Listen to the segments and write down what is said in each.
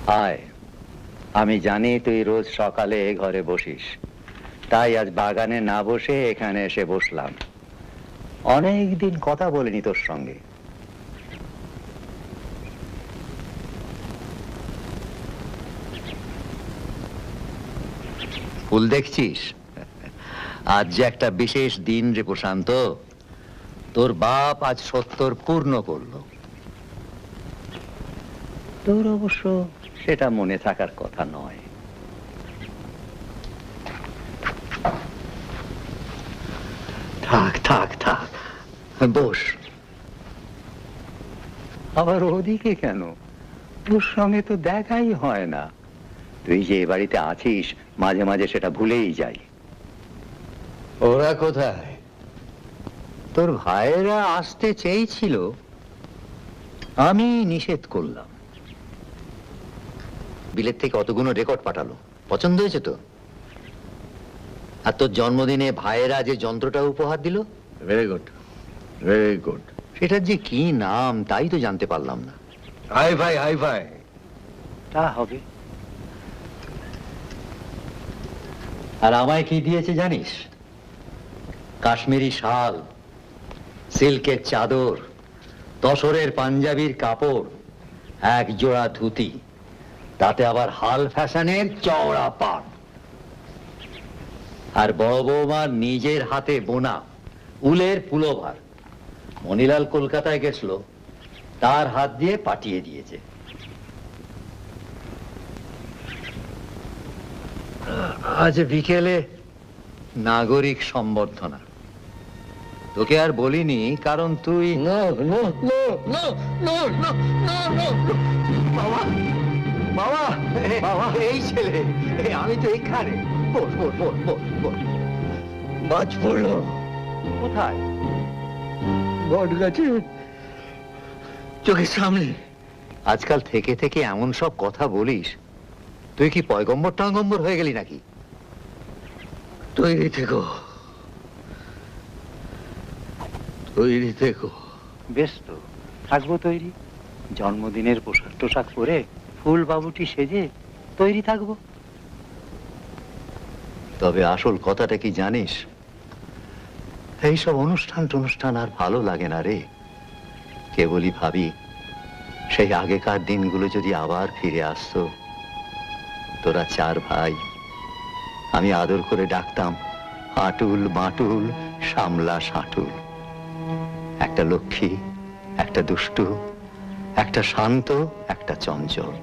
আয়, আমি জানি তুই রোজ সকালে এ ঘরে বসিস, তাই আজ বাগানে না বসে এখানে এসে বসলাম। অনেক দিন কথা বলিনি তোর সঙ্গে। ফুল দেখছিস? আজ যে একটা বিশেষ দিন রে প্রশান্ত। তোর বাপ আজ 70 পূর্ণ করলো। তোর অবশ্য সেটা মনে থাকার কথা নয়। থাক থাক থাক, বস। আবার ওদিকে কেন? তোর সঙ্গে তো দেখাই হয় না। তুই যে এ বাড়িতে আছিস, মাঝে মাঝে সেটা ভুলেই যাই। ওরা কোথায়? তোর ভাইয়েরা আসতে চেয়েছিল, আমি নিষেধ করলাম। বিলেত থেকে অতগুলো রেকর্ড পাঠালো, পছন্দ হয়েছে তো? আর তোর জন্মদিনে ভাইয়েরা যে যন্ত্রটা উপহার দিল, ভেরি গুড, ভেরি গুড। সেটার যে কি নাম তাই তো জানতে পারলাম না। হাই ভাই, হাই ভাই। তা হবে। আর আমায় কি দিয়েছে জানিস? কাশ্মীরি শাল, সিল্কের চাদর, তসরের পাঞ্জাবির কাপড়, এক জোড়া ধুতি, তাতে আবার হাল ফ্যাশনের চওড়া পাট। আর বড় বৌমার নিজের হাতে বোনা উলের পুলোভার। মনিলাল কলকাতায় গেছিল, তার হাত দিয়ে পাঠিয়ে দিয়েছে। আজ বিকেলে নাগরিক সম্বর্ধনা। তোকে আর বলিনি, কারণ তুই বাবা বাবা বাবা, এই ছেলে, আমি তো এইখানে। বস বস বস বস বস। মাছ পড়লো কোথায়? বট গাছে, চোখের সামনে। আজকাল থেকে থেকে এমন সব কথা বলিস, তুই কি পয়গম্বর টাঙ্গম্বর হয়ে গেলি নাকি? তৈরি থেকো, তৈরি থেকো। বেশ তো, থাকবো তৈরি। জন্মদিনের পোশাক টোশাক পরে ফুল বাবুটি সেজে তৈরি থাকবো। তবে আসল কথাটা কি জানিস? এইসব অনুষ্ঠান টনুষ্ঠান আর ভালো লাগে না রে। কেবলই ভাবি, সেই আগেকার দিনগুলো যদি আবার ফিরে আসতো। তোরা 4 ভাই, আমি আদর করে ডাকতাম আটুল বাটুল, সামলা সাটুল। একটা লক্ষ্মী, একটা দুষ্টু, একটা শান্ত, একটা চঞ্চল।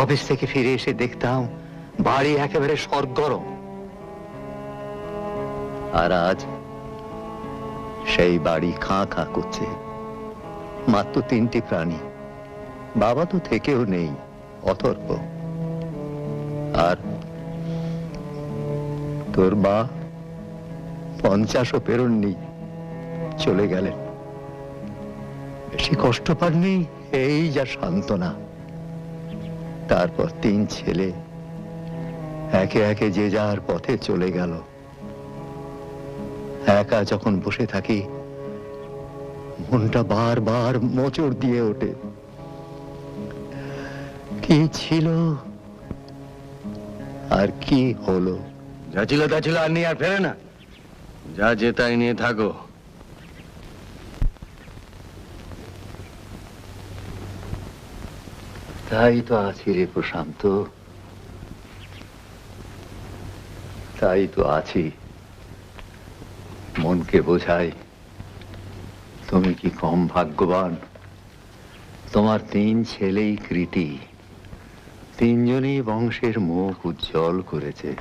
অফিস থেকে ফিরে এসে দেখতাম বাড়ি একেবারে সরগরম। আর আজ সেই বাড়ি খাঁ খাঁ করছে। মাত্র 3টি প্রাণী, বাবা তো থেকেও নেই, অতর্ক। আর তোর মা 50ও পেরোননি, চলে গেলেন। বেশি কষ্ট পাননি, এই যা সান্ত্বনা। তারপর 3 ছেলে একে একে যে যার পথে চলে গেল। একা যখন বসে থাকি, মনটা বারবার মোচড় দিয়ে ওঠে। কি ছিল আর কি হলো? যা ছিল তা ছিল, আর নিয়ে আর ফেরে না। যা যে তাই নিয়ে থাকো। তাই তো আছি রে প্রশান্ত, তাই তো আছি। মনকে বোঝাই, তুমি কি কম ভাগ্যবান? তোমার 3 ছেলেই কৃতি, 3 জনই বংশের মুখ উজ্জ্বল করেছে।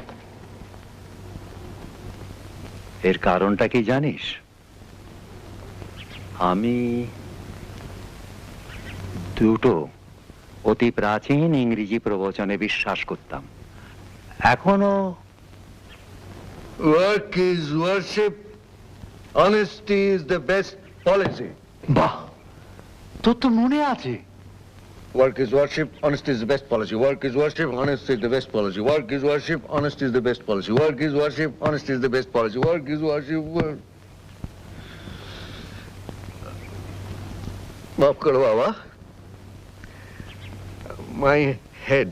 এর কারণটা কি জানিস? আমি দুটো অতি প্রাচীন ইংরেজি প্রবচনে বিশ্বাস করতাম, এখনো। Work is worship, honesty is the best policy. বাহ, তোর তো মনে আছে। Work is worship, honesty is the best policy. Work is worship, honesty is the best policy. Work is worship, honesty is the best policy. Work is worship, honesty is the best policy. Work is worship. মাফ করো বাবা, My head.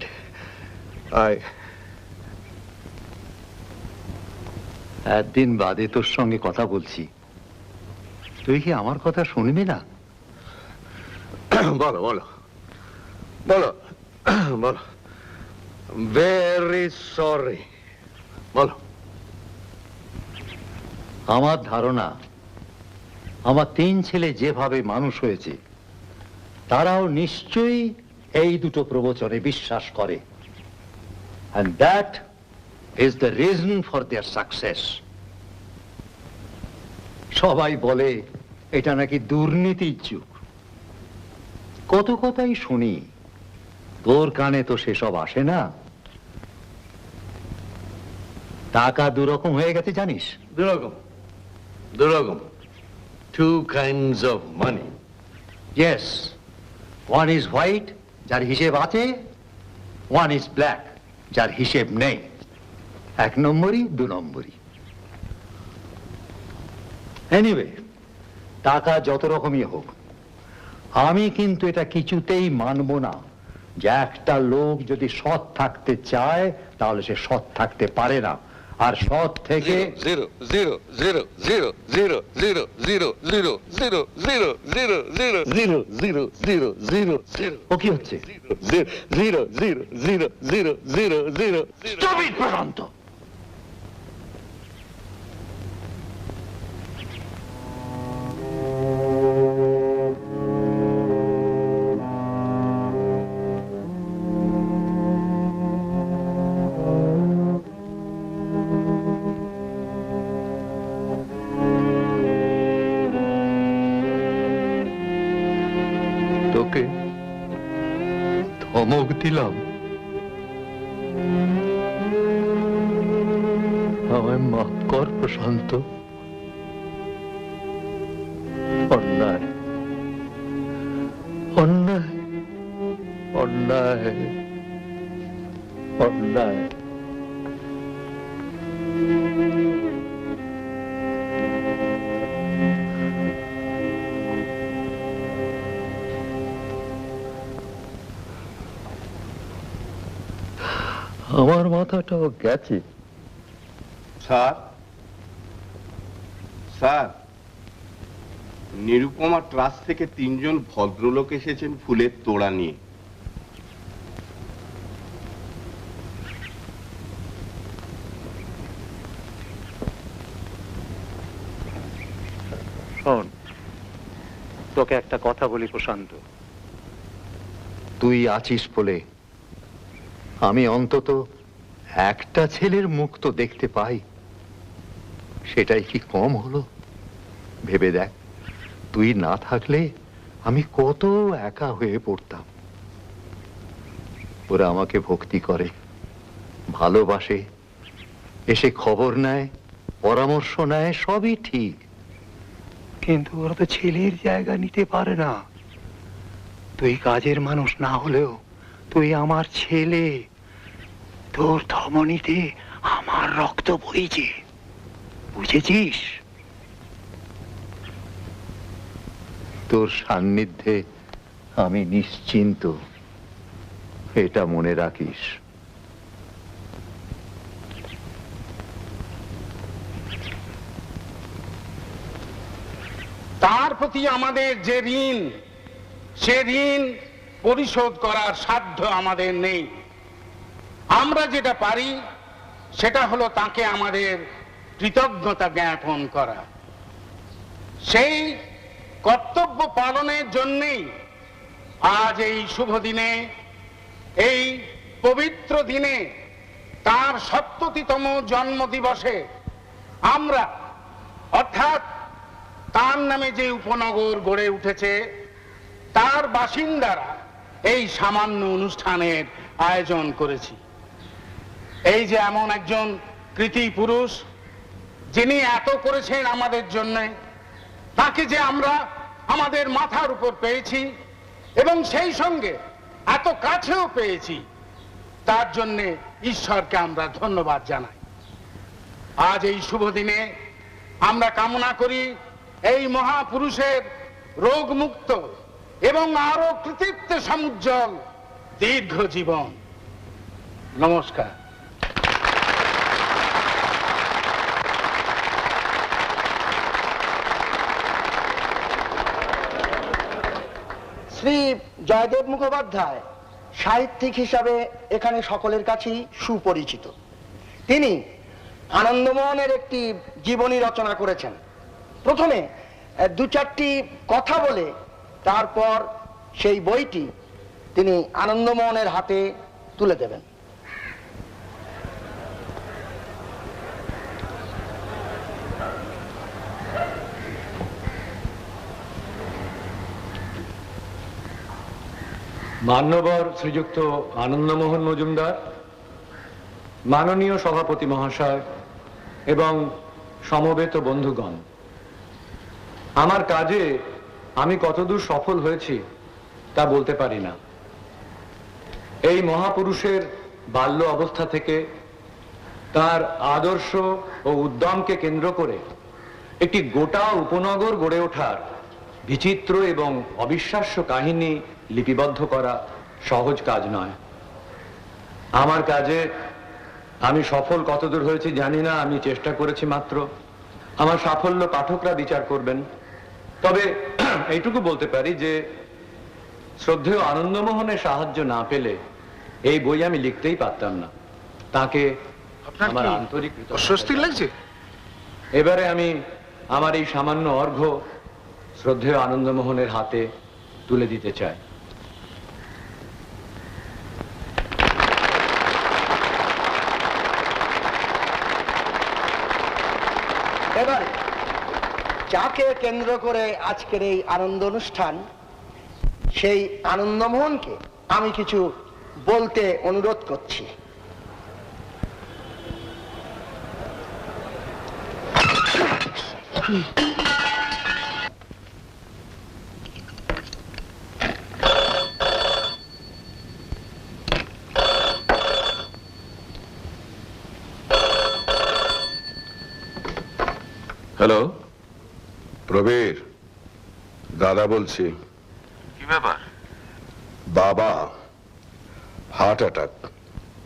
একদিন বাদে তোর সঙ্গে কথা বলছি, তুই কি আমার কথা শুনবি না? বলো বলো বলো বলো। ভেরি সরি, বলো। আমার ধারণা আমার 3 ছেলে যেভাবে মানুষ হয়েছে তারাও নিশ্চয়ই এই দুটো প্রবচনে বিশ্বাস করে, and that is the reason for their success. সবাই বলে এটা নাকি দুর্নীতির যুগ। কত কথাই শুনি, তোর কানে তো সেসব আসে না। টাকা দুরকম হয়ে গেছে জানিস? দুরকম, দুরকম। Two kinds of money. Yes, one is white, যার হিসেব আছে, one is black, যার হিসেব নেই। 1 নম্বরই 2 নম্বরই। এনিওয়ে, টাকা যত রকমই হোক, আমি কিন্তু এটা কিছুতেই মানব না যে একটা লোক যদি সৎ থাকতে চায় তাহলে সে সৎ থাকতে পারে না, আর সৎ থেকে Zero, zero, zero, zero, zero, zero, zero, zero, zero, zero, zero, zero, zero, zero, zero, zero, zero. ও কি হচ্ছে? Zero, zero, zero, zero, zero, zero, zero. Stop it, প্রশান্ত! তোকে ধমক দিলাম, আমায় মাফ কর প্রশান্ত। অন্যায়, অন্যায়, অন্যায়, অন্যায়। আমার মাথাটাও গেছে। স্যার, স্যার, নিরুপমা ট্রাস্ট থেকে 3 জন ভদ্রলোক এসেছেন ফুলের তোড়া নিয়ে। শোন, তোকে একটা কথা বলি প্রশান্ত, তুই আছিস বলে আমি অন্তত একটা ছেলের মুখ তো দেখতে পাই, সেটাই কি কম হলো? ভেবে দেখ, তুই না থাকলে আমি কত একা হয়ে পড়তাম। ওরা আমাকে ভক্তি করে, ভালোবাসে, এসে খবর নেয়, পরামর্শ নেয়, সবই ঠিক, কিন্তু ওরা তো ছেলের জায়গা নিতে পারে না। তুই কাজের মানুষ না হলেও তুই আমার ছেলে, তোর ধমনীতে আমার রক্ত বইছে, বুঝেছিস? তোর সান্নিধ্যে আমি নিশ্চিন্ত, এটা মনে রাখিস। তার প্রতি আমাদের যে ঋণ, সে ঋণ পরিশোধ করার সাধ্য আমাদের নেই। আমরা যেটা পারি সেটা হলো তাকে আমাদের কৃতজ্ঞতা জ্ঞাপন করা। সেই কর্তব্য পালনের জন্যেই আজ এই শুভ দিনে, এই পবিত্র দিনে, তার ৭০তম জন্মদিবসে আমরা, অর্থাৎ তার নামে যে উপনগর গড়ে উঠেছে তার বাসিন্দারা এই সামান্য অনুষ্ঠানের আয়োজন করেছি। এই যে এমন একজন কৃতি পুরুষ যিনি এত করেছেন আমাদের জন্য, তাকে যে আমরা আমাদের মাথার উপর পেয়েছি এবং সেই সঙ্গে এত কাছেও পেয়েছি, তার জন্যে ঈশ্বরকে আমরা ধন্যবাদ জানাই। আজ এই শুভ দিনে আমরা কামনা করি এই মহাপুরুষের রোগমুক্ত এবং আরো কৃতিত্ব সমুজ্জ্বল দীর্ঘ জীবন। নমস্কার। শ্রী জয়দেব মুখোপাধ্যায় সাহিত্যিক হিসাবে এখানে সকলের কাছেই সুপরিচিত। তিনি আনন্দমোহনের একটি জীবনী রচনা করেছেন। প্রথমে দু চারটি কথা বলে তারপর সেই বইটি তিনি আনন্দমোহনের হাতে তুলে দেবেন। মান্যবর শ্রীযুক্ত আনন্দমোহন মজুমদার, মাননীয় সভাপতি মহাশয় এবং সমবেত বন্ধুগণ, আমার কাজে আমি কতদূর সফল হয়েছি তা বলতে পারি না। এই মহাপুরুষের বাল্য অবস্থা থেকে তার আদর্শ ও উদ্যমকে কেন্দ্র করে একটি গোটা উপনগর গড়ে ওঠার বিচিত্র এবং অবিশ্বাস্য কাহিনী লিপিবদ্ধ করা সহজ কাজ নয়। আমার কাজে আমি সফল কতদূর হয়েছি জানি না, আমি চেষ্টা করেছি মাত্র। আমার সাফল্য পাঠকরা বিচার করবেন। তবে এইটুকু বলতে পারি যে শ্রদ্ধেয় আনন্দমোহনের সাহায্য না পেলে এই বই আমি লিখতেই পারতাম না। তাকে আমার আন্তরিক অস্বস্তি লাগছে। এবারে আমি আমার এই সামান্য অর্ঘ্য শ্রদ্ধেয় আনন্দমোহনের হাতে তুলে দিতে চাই। এবারে যাকে কেন্দ্র করে আজকের এই আনন্দ অনুষ্ঠান, সেই আনন্দমোহনকে আমি কিছু বলতে অনুরোধ করছি। হ্যালো, প্রবীর দাদা বলছি। কি ব্যাপার? বাবা heart attack.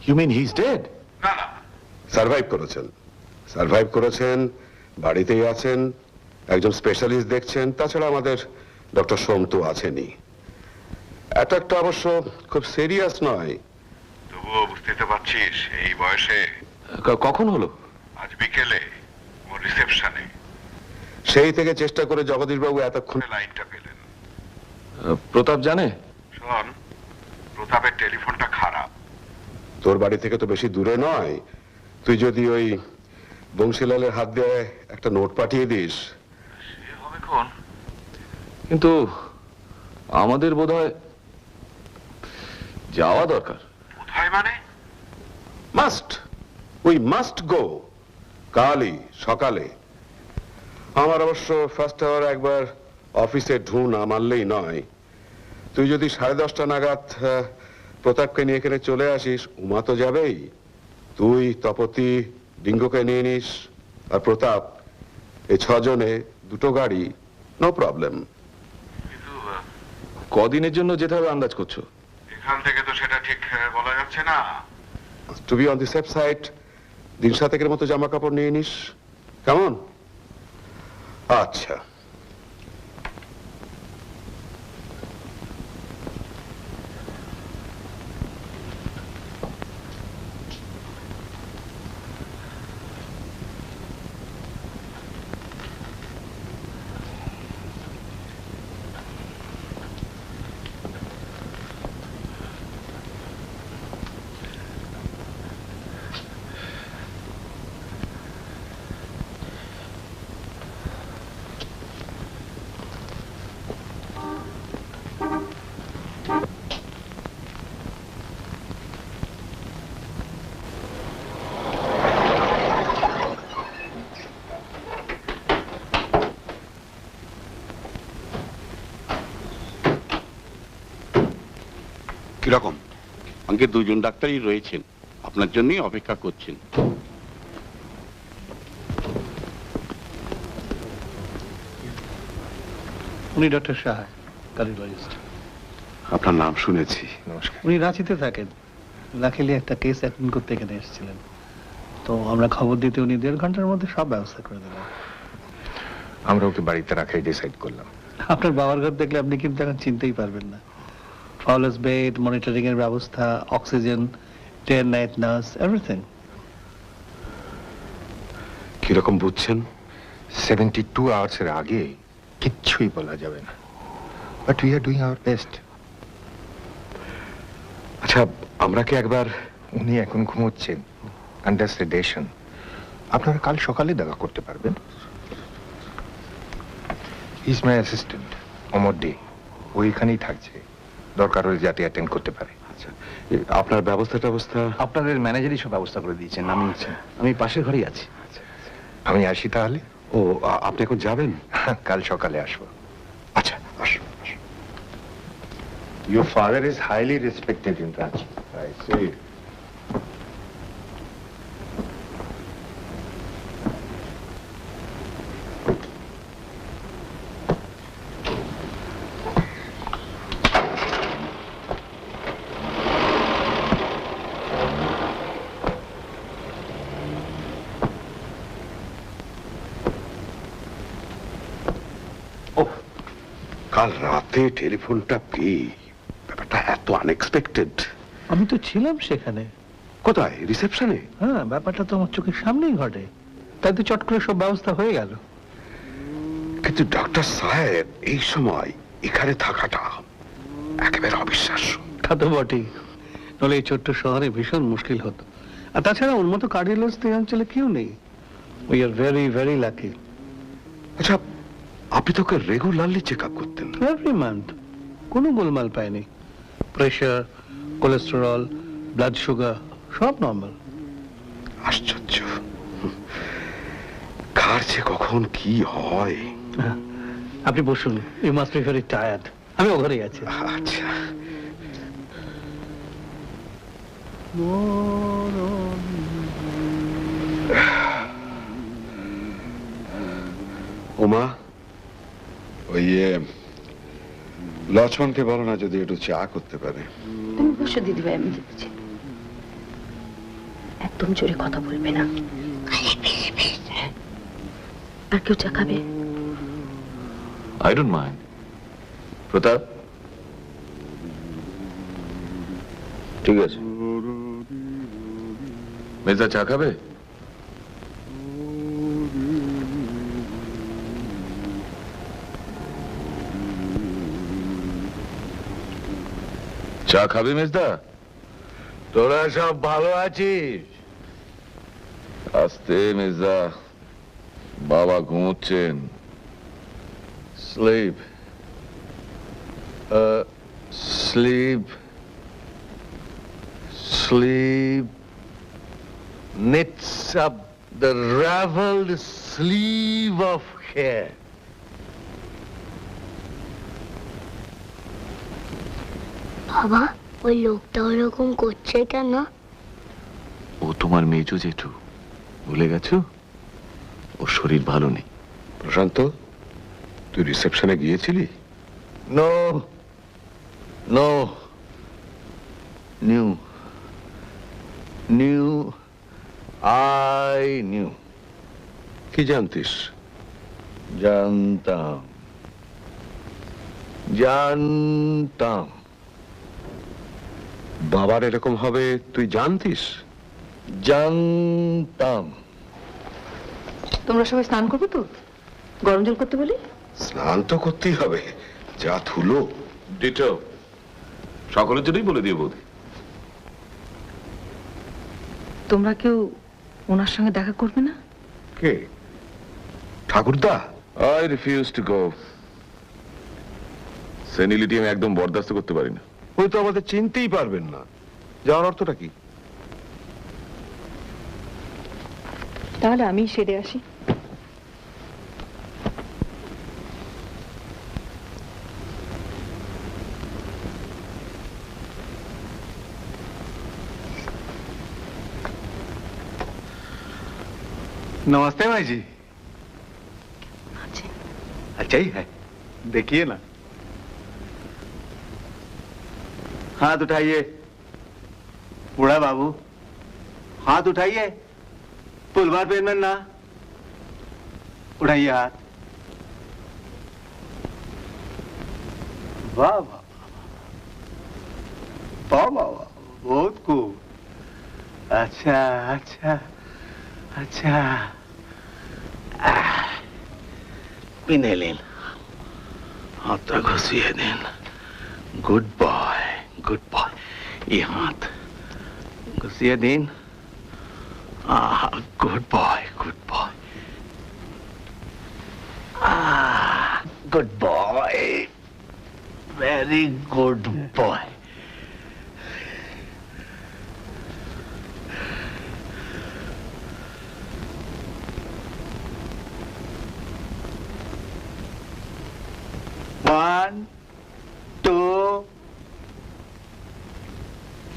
You mean he is dead? না না, সার্ভাইভ করেছেন, বাড়িতেই আছেন, একজন স্পেশালিস্ট দেখছেন। তাছাড়া আমাদের ডক্টর সোম তো আছেনই। অ্যাটাকটা অবশ্য খুব সিরিয়াস নয়। তবুও বুঝতে তো পারছিস এই বয়সে। কখন হলো? আজ বিকেলে ওর রিসেপশনে। সেই থেকে চেষ্টা করে জগদীশবাবু এতক্ষণে লাইনটা পেলেন। প্রতাপ জানে? শোন, প্রতাপের টেলিফোনটা খারাপ। তোর বাড়ি থেকে তো বেশি দূরে নয়। তুই যদি ওই বংশীলালের হাত দিয়ে একটা নোট পাঠিয়ে দিস। সে হবে কোন? কিন্তু আমাদের বোধহয় যাওয়া দরকার। কোথায় মানে? We must go. কালই সকালে। আমার অবশ্য ফার্স্ট আওয়ার একবার অফিসে ঢু না মারলেই নয়। তুই যদি 10:30 নাগাদ প্রতাপকে নিয়ে এখানে চলে আসিস, উমা তো যাবেই। তুই, তপতি, ডিঙ্গোকে নিয়ে নিস, আর প্রতাপ, এই 6 জনে 2টো গাড়ি, নো প্রবলেম। কিন্তু কদিনের জন্য যেতে হবে আন্দাজ করছো? এখান থেকে তো সেটা ঠিক বলা যাচ্ছে না। To be on the safe side, 3-7 মতো জামা কাপড় নিয়ে নিস, কেমন? আচ্ছা। কিরকম? আঙ্কে 2 জন ডাক্তারই রয়েছেন, আপনার জন্যই অপেক্ষা করছেন। উনি ডক্টর সাহা, কার্ডিওলজিস্ট। আপনার নাম শুনেছি। নমস্কার। উনি রাঁচিতে থাকেন, লাকিলি একটা কেস অ্যাটেন্ড করতে এখানে এসেছিলেন, তো আমরা খবর দিতে উনি 1.5 ঘন্টার মধ্যে সব ব্যবস্থা করে দিলাম। আমরা ওকে বাড়িতে রাখাই ডিসাইড করলাম। আপনার বাবার ঘর দেখলে আপনি কিন্তু এখন চিনতেই পারবেন না। ফাউলাস বেড, মনিটরিং এর ব্যবস্থা, oxygen, day and night nurse, everything. কিরকম বুঝছেন? 72 আওয়ার্সের আগে কিচ্ছুই বলা যাবে না, but we are doing our best. আচ্ছা, আমরা কি একবার? উনি এখন ঘুমোচ্ছেন, আন্ডার সেডেশন। আপনারা কাল সকালে দেখা করতে পারবেন। Is my assistant Amar day, ওইখানেই থাকছে, দরকার হলে যাতে অ্যাটেন্ড করতে পারে। আচ্ছা, আপনার ব্যবস্থা? আপনাদের ম্যানেজারই সব ব্যবস্থা করে দিয়েছেন, আমি পাশের ঘরেই আছি। আমি আসি তাহলে। ও, আপনি এখন যাবেন? কাল সকালে আসবো। আচ্ছা, আসুন। Your father is highly respected in Ranchi. I see. কাল রাতে টেলিফোনটা পেয়ে ব্যাপারটা এত আনএক্সপেক্টেড। আমি তো ছিলাম সেখানে। কোথায়? রিসেপশনে? হ্যাঁ, ব্যাপারটা তো আমার চোখের সামনেই ঘটে, তাই তো চট করে সব ব্যবস্থা হয়ে গেল। কিন্তু ডক্টর সাহেব এই সময় এখানে থাকাটা একেবারে অবিশ্বাস্য। তা তো বটেই, নলে এই ছোট্ট শহরে ভীষণ মুশকিল হতো। আর তাছাড়া ওর মতো কার্ডিওলজিস্ট এই অঞ্চলে কেউ নেই। We are very very lucky. আচ্ছা, আপনি তো ওকে রেগুলারলি চেক আপ করতেন? এভরি মান্থ, কোনো গোলমাল পায়নি। প্রেশার, কোলেস্টেরল, ব্লাড সুগার সব নর্মাল। আশ্চর্য, কার যে কখন কি হয়। আপনি বসুন, you must be very tired. আমি ও ঘরেই আছি। আচ্ছা। উমা, ওই লক্ষ্মণকে বলো না যদি একটু চা করতে পারে। তুমি বসো দিদিভাই, আমি দিচ্ছি। একদম জোরে কথা বলবে না। আর কেউ চা খাবে? I don't mind. প্রতাপ, ঠিক আছে। মেজদা চা খাবে? চা খাবে মেজদা? তোরা সব ভালো আছিস? আস্তে মেজদা, বাবা ঘুমোচ্ছেন। Sleep, Sleep. Sleep knits up the raveled sleeve of hair. বাবা, ওই লোকটা ওরকম করছে কেন? ও তোমার মেজো জেঠু, ভুলে গেছো? ওর শরীর ভালো নেই। প্রশান্ত, তুই রিসেপশনে গিয়েছিলি? No. I knew. কি জানতিস? জানতাম। বাবার এরকম হবে তুই জানতিস? জানতাম। তোমরা সবাই স্নান করবে তো? গরম জল করতে বলি? স্নান তো করতেই হবে, যা ধুলো। ডিটো, সকলের জন্যই বলে দিয়ে বৌদি। তোমরা কেউ ওনার সঙ্গে দেখা করবে না? কে? ঠাকুরদা? I refuse to go. সেনিলিটি আমি একদম বরদাস্ত করতে পারি না। ওই তো আমাদের চিনতেই পারবেন না, যাওয়ার অর্থটা কি? তাহলে আমি সেরে আসি। नमस्ते भाई जी। अच्छा ही है, देखिए ना। हाथ उठाइए। बूढ़ा बाबू हाथ उठाइए। पुलवार पेन में ना उठाइए हाथ। वाह वाह वाह वाह वाह, बहुत खूब। अच्छा अच्छा अच्छा। पिनेलिन हाथ घुसिए दिन। Good boy good boy. ये हाथ घुसिए दिन। Good boy good boy. Good boy very good boy. One, two,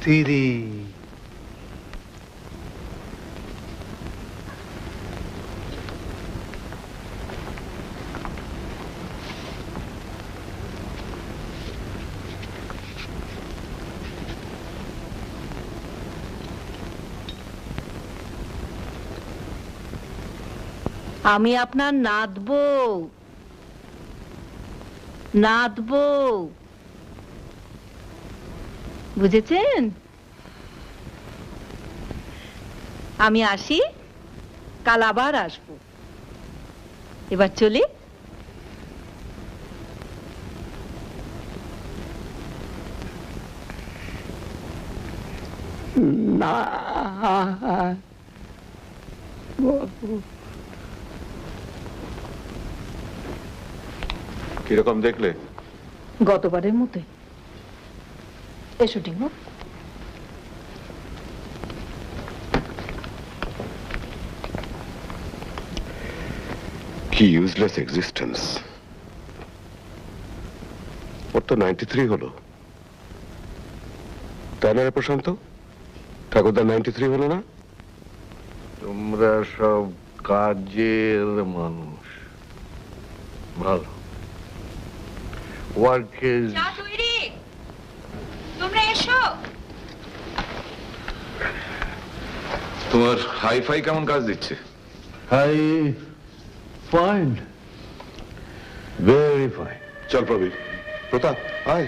three. আমি আপনার নাত বউ। নাত বউ বুঝেছেন? আমি আসি, কাল আবার আসবো। এবার চলি। না কিরকম দেখলে? গতবারের মতোই। এসো টিঙ্গু। কি ইউজলেস এক্সিস্টেন্স। ওর তো 93 হলো, তাই না রে প্রশান্ত? ঠাকুরদার 93 হলো না? তোমরা সব কাজের মানুষ। ভালো। ওয়ার্ক ইজ তোমরা এসো। তোমার হাইফাই কেমন কাজ দিচ্ছে? Hi fine, very fine. চল প্রবীর। প্রতাপ আয়।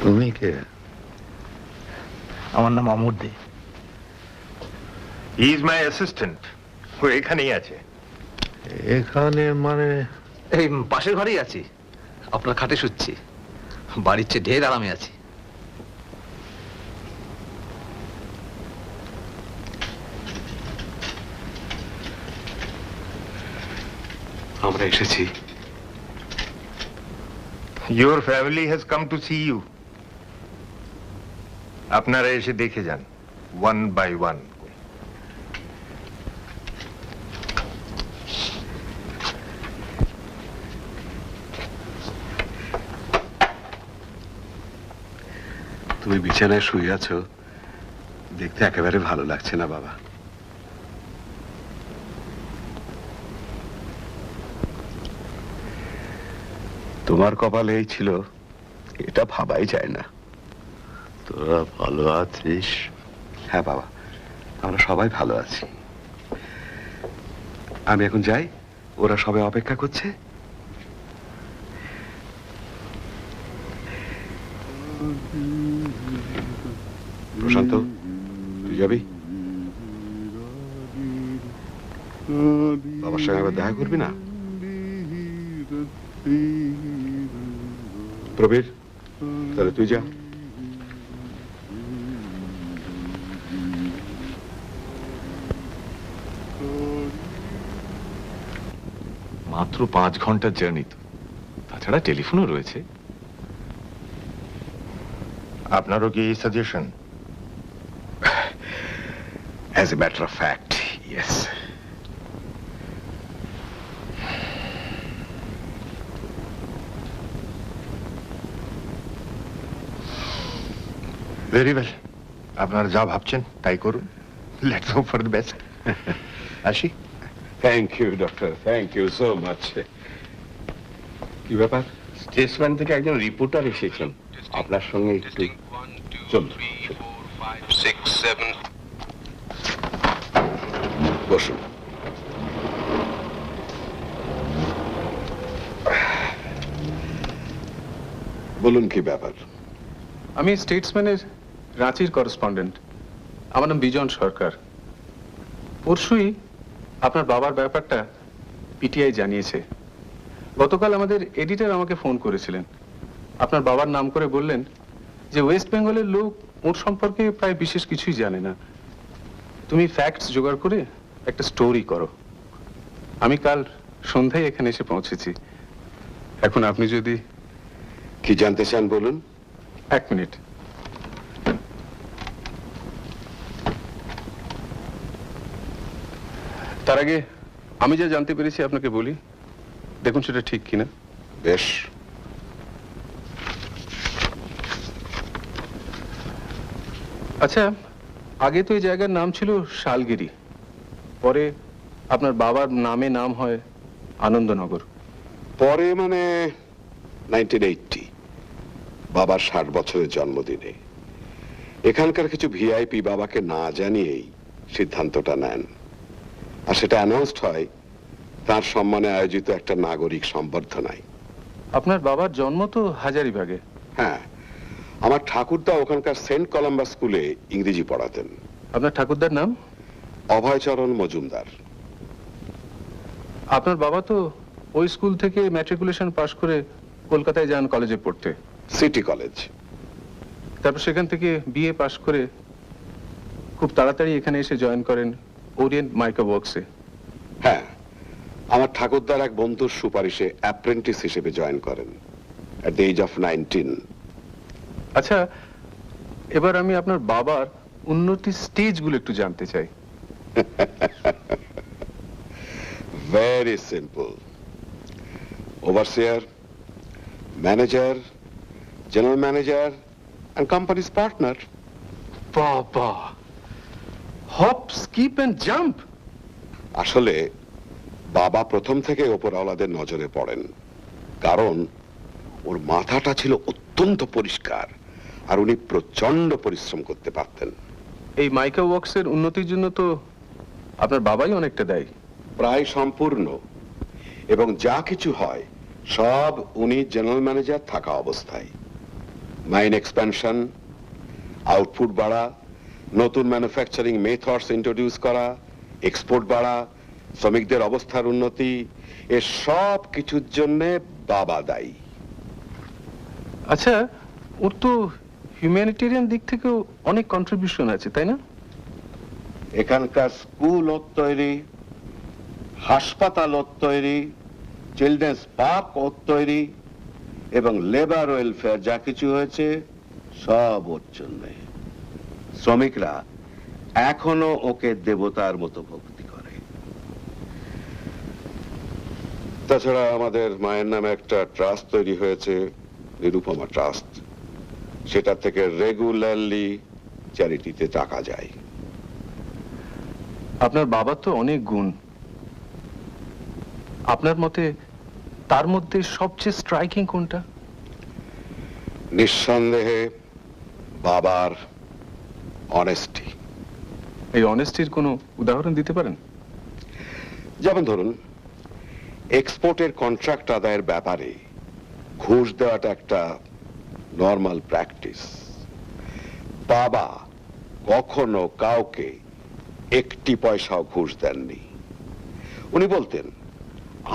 তুমি কে? আমার নাম অমর দে। He is my assistant. ও এখানেই আছে। এখানে মানে? এই পাশের ঘরেই আছি, আপনার খাটে শুচ্ছি। বাড়ির চেয়ে ঢের আরামে আছি। আমরা এসেছি। Your family has come to see you. আপনারা এসে দেখে যান, ওয়ান বাই ওয়ান। তুমি বিছানায় শুয়ে আছো, দেখতে একেবারে ভালো লাগছে না বাবা। তোমার কপালে এই ছিল, এটা ভাবাই যায় না। তোরা ভালো আছিস? হ্যাঁ বাবা, আমরা সবাই ভালো আছি। আমি এখন যাই, ওরা সবাই অপেক্ষা করছে। প্রশান্ত, তুই যাবি? বাবার সঙ্গে আবার দেখা করবি না? প্রবীর, তাহলে তুই যা। মাত্র 5 ঘন্টার জার্নি তো, তাছাড়া টেলিফোনও রয়েছে। আপনারও কি এই suggestion? As a matter of fact, yes. Very well, আপনারা যা ভাবছেন তাই করুন। Let's hope for the best. আসি। Thank you doctor, thank you so much. কি ব্যাপার? স্টেটসম্যান থেকে একজন রিপোর্টার এসেছেন, আপনার সঙ্গে একটু। চলুন। বসুন। বলুন কি ব্যাপার? আমি স্টেটসম্যানের রাঁচির করেসপন্ডেন্ট। আমার নাম বিজন সরকার। পরশুই আপনার বাবার ব্যাপারটা পিটিআই জানিয়েছে। গতকাল আমাদের এডিটর আমাকে ফোন করেছিলেন। আপনার বাবার নাম করে বললেন যে ওয়েস্ট বেঙ্গলের লোক ওর সম্পর্কে প্রায় বিশেষ কিছুই জানে না। তুমি ফ্যাক্টস জোগাড় করে একটা স্টোরি করো। আমি কাল সন্ধ্যায় এখানে এসে পৌঁছেছি। এখন আপনি যদি কি জানতে চান বলুন। 1 মিনিট। তার আগে আমি যা জানতে পেরেছি আপনাকে বলি, দেখুন সেটা ঠিক কিনা। বেশ। আচ্ছা, আগে তো এই জায়গার নাম ছিল শালগিরি, পরে আপনার বাবার নামে নাম হয় আনন্দনগর। পরে মানে 1980, বাবার 60 বছরের জন্মদিনে এখানকার কিছু ভিআইপি বাবাকে না জানিয়েই সিদ্ধান্তটা নেন, আর সেটা অ্যানাউন্সড হয় তার সম্মানে আয়োজিত একটা নাগরিক সম্বর্ধনায়। আপনার বাবার জন্ম তো হাজারিবাগে। হ্যাঁ, আমার ঠাকুরদা ওখানকার সেন্ট কলম্বাস স্কুলে ইংরেজি পড়াতেন। আপনার ঠাকুরদার নাম? অভয়চরণ মজুমদার। আপনার বাবা তো ওই স্কুল থেকে ম্যাট্রিকুলেশন পাশ করে কলকাতায় যান কলেজে পড়তে, সিটি কলেজ। তারপর সেখান থেকে বিএ পাশ করে খুব তাড়াতাড়ি এখানে এসে জয়েন করেন ওরিয়েন্ট মাইকা ওয়ার্কসে। হ্যাঁ, আমার ঠাকুরদার এক বন্ধুর সুপারিশে অ্যাপ্রেন্টিস হিসেবে জয়েন করেন এট দ্য এজ অফ 19। আচ্ছা, এবার আমি আপনার বাবার উন্নতির স্টেজগুলো একটু জানতে চাই। Very simple. Overseer, manager, general manager and company's partner. বাবা, হপ, স্কিপ এন্ড জাম্প। আসলে বাবা প্রথম থেকে ওপরওয়ালাদের নজরে পড়েন, কারণ ওর মাথাটা ছিল অত্যন্ত পরিষ্কার আর উনি প্রচন্ড পরিশ্রম করতে পারতেন। এই মাইকা ওয়ার্কসের উন্নতির জন্য তো আপনার বাবাই অনেকটা দেয়। প্রায় সম্পূর্ণ, এবং যা কিছু হয় সব উনি জেনারেল ম্যানেজার থাকা অবস্থায়। মাইন এক্সপ্যানশন, আউটপুট বাড়া, নতুন ম্যানুফ্যাকচারিং মেথডস ইন্ট্রোডিউস করা, এক্সপোর্ট বাড়া, শ্রমিকদের অবস্থার উন্নতি, এর সব কিছুর জন্যে বাবা দায়ী। আচ্ছা, ওর তো হিউম্যানিটেরিয়ান দিক থেকেও অনেক কন্ট্রিবিউশন আছে, তাই না? এখানকার স্কুল ও তৈরি, হাসপাতাল ও তৈরি, চিলড্রেন্স পার্ক ও তৈরি এবং লেবার ওয়েলফেয়ার যা কিছু হয়েছে সব ওর জন্য। শ্রমিকরা এখনো ওকে দেবতার মতো ভক্তি করে। তাছাড়া আমাদের মায়ের নামে একটা ট্রাস্ট তৈরি হয়েছে, নিরুপমা ট্রাস্ট। সেটা থেকে রেগুলারলি চ্যারিটিতে টাকা যায়। আপনার বাবার তো অনেক গুণ, আপনার মতে তার মধ্যে সবচেয়ে স্ট্রাইকিং কোনটা? নিঃসন্দেহে বাবার অনেস্টি। এই অনেস্টির কোনো উদাহরণ দিতে পারেন? যেমন ধরুন, এক্সপোর্টের কন্ট্রাক্ট আদায়ের ব্যাপারে ঘুষ দেওয়াটা একটা নর্মাল প্র্যাকটিস। বাবা কখনো কাউকে একটি পয়সাও ঘুষ দেননি। উনি বলতেন,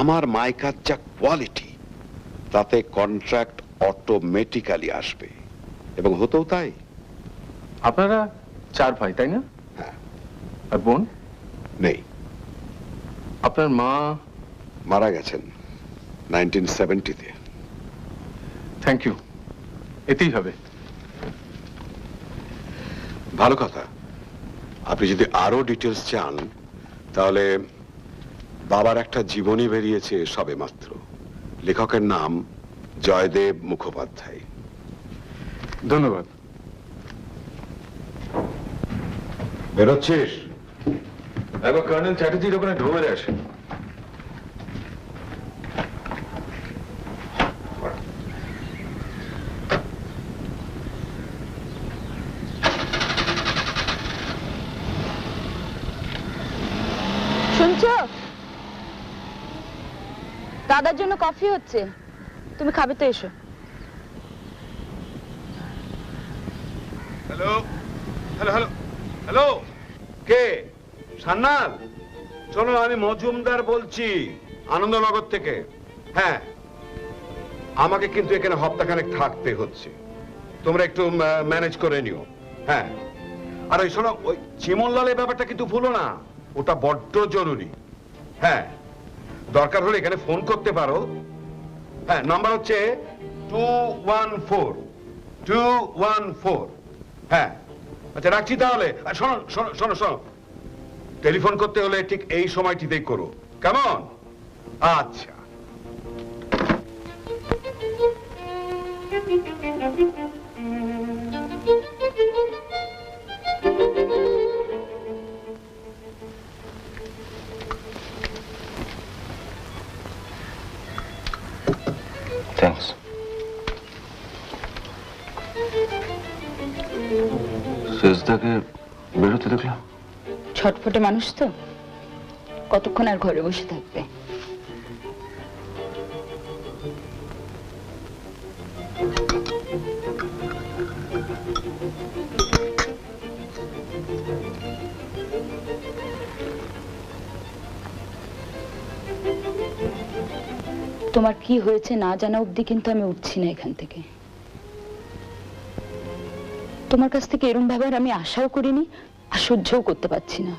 আমার মাইকার যা কোয়ালিটি তাতে কন্ট্রাক্ট অটোমেটিক্যালি আসবে, এবং হতেও তাই। আপনারা 4 ভাই, তাই না? হ্যাঁ। আর বোন নেই। আপনার মা মারা গেছেন 1970-তে। থ্যাংক ইউ, এতেই হবে। ভালো কথা। আপনি যদি আরো ডিটেলস চান তাহলে বাবার একটা জীবনী বেরিয়েছে সবে মাত্র। লেখকের নাম জয়দেব মুখোপাধ্যায়। ধন্যবাদ। বেরোচ্ছিস? একবার কর্নেল চ্যাটার্জির ওখানে ঢুকে আসে। শুনছো? দাদার জন্য কফি হচ্ছে, তুমি খাবে তো এসো। হ্যালো হ্যালো হ্যালো হ্যালো, কে? সান্নাল? শোনো, আমি মজুমদার বলছি আনন্দনগর থেকে। হ্যাঁ, আমাকে কিন্তু এখানে হপ্তাখানেক থাকতে হচ্ছে, তোমরা একটু ম্যানেজ করে নিও। হ্যাঁ, আর ওই শোনো, ওই চিমনলালের ব্যাপারটা কিন্তু ভুলো না, ওটা বড্ড জরুরি। হ্যাঁ, দরকার হলে এখানে ফোন করতে পারো। হ্যাঁ, নাম্বার হচ্ছে 214। হ্যাঁ, আচ্ছা রাখছি তাহলে। শোনো শোনো শোনো শোনো, টেলিফোন করতে হলে ঠিক এই সময়টিতেই করো, কেমন? আচ্ছা। থ্যাঙ্কস। শেষদাকে বেরোতে দেখলাম। ছটফটে মানুষ তো, কতক্ষণ আর ঘরে বসে থাকবে। তোমার কি হয়েছে না জানা অবধি কিন্তু আমি উঠছি না এখান থেকে। তোমার কাছ থেকে এরম ভাবে আমি আশাও করিনি, আর সহ্যও করতে পারছি না।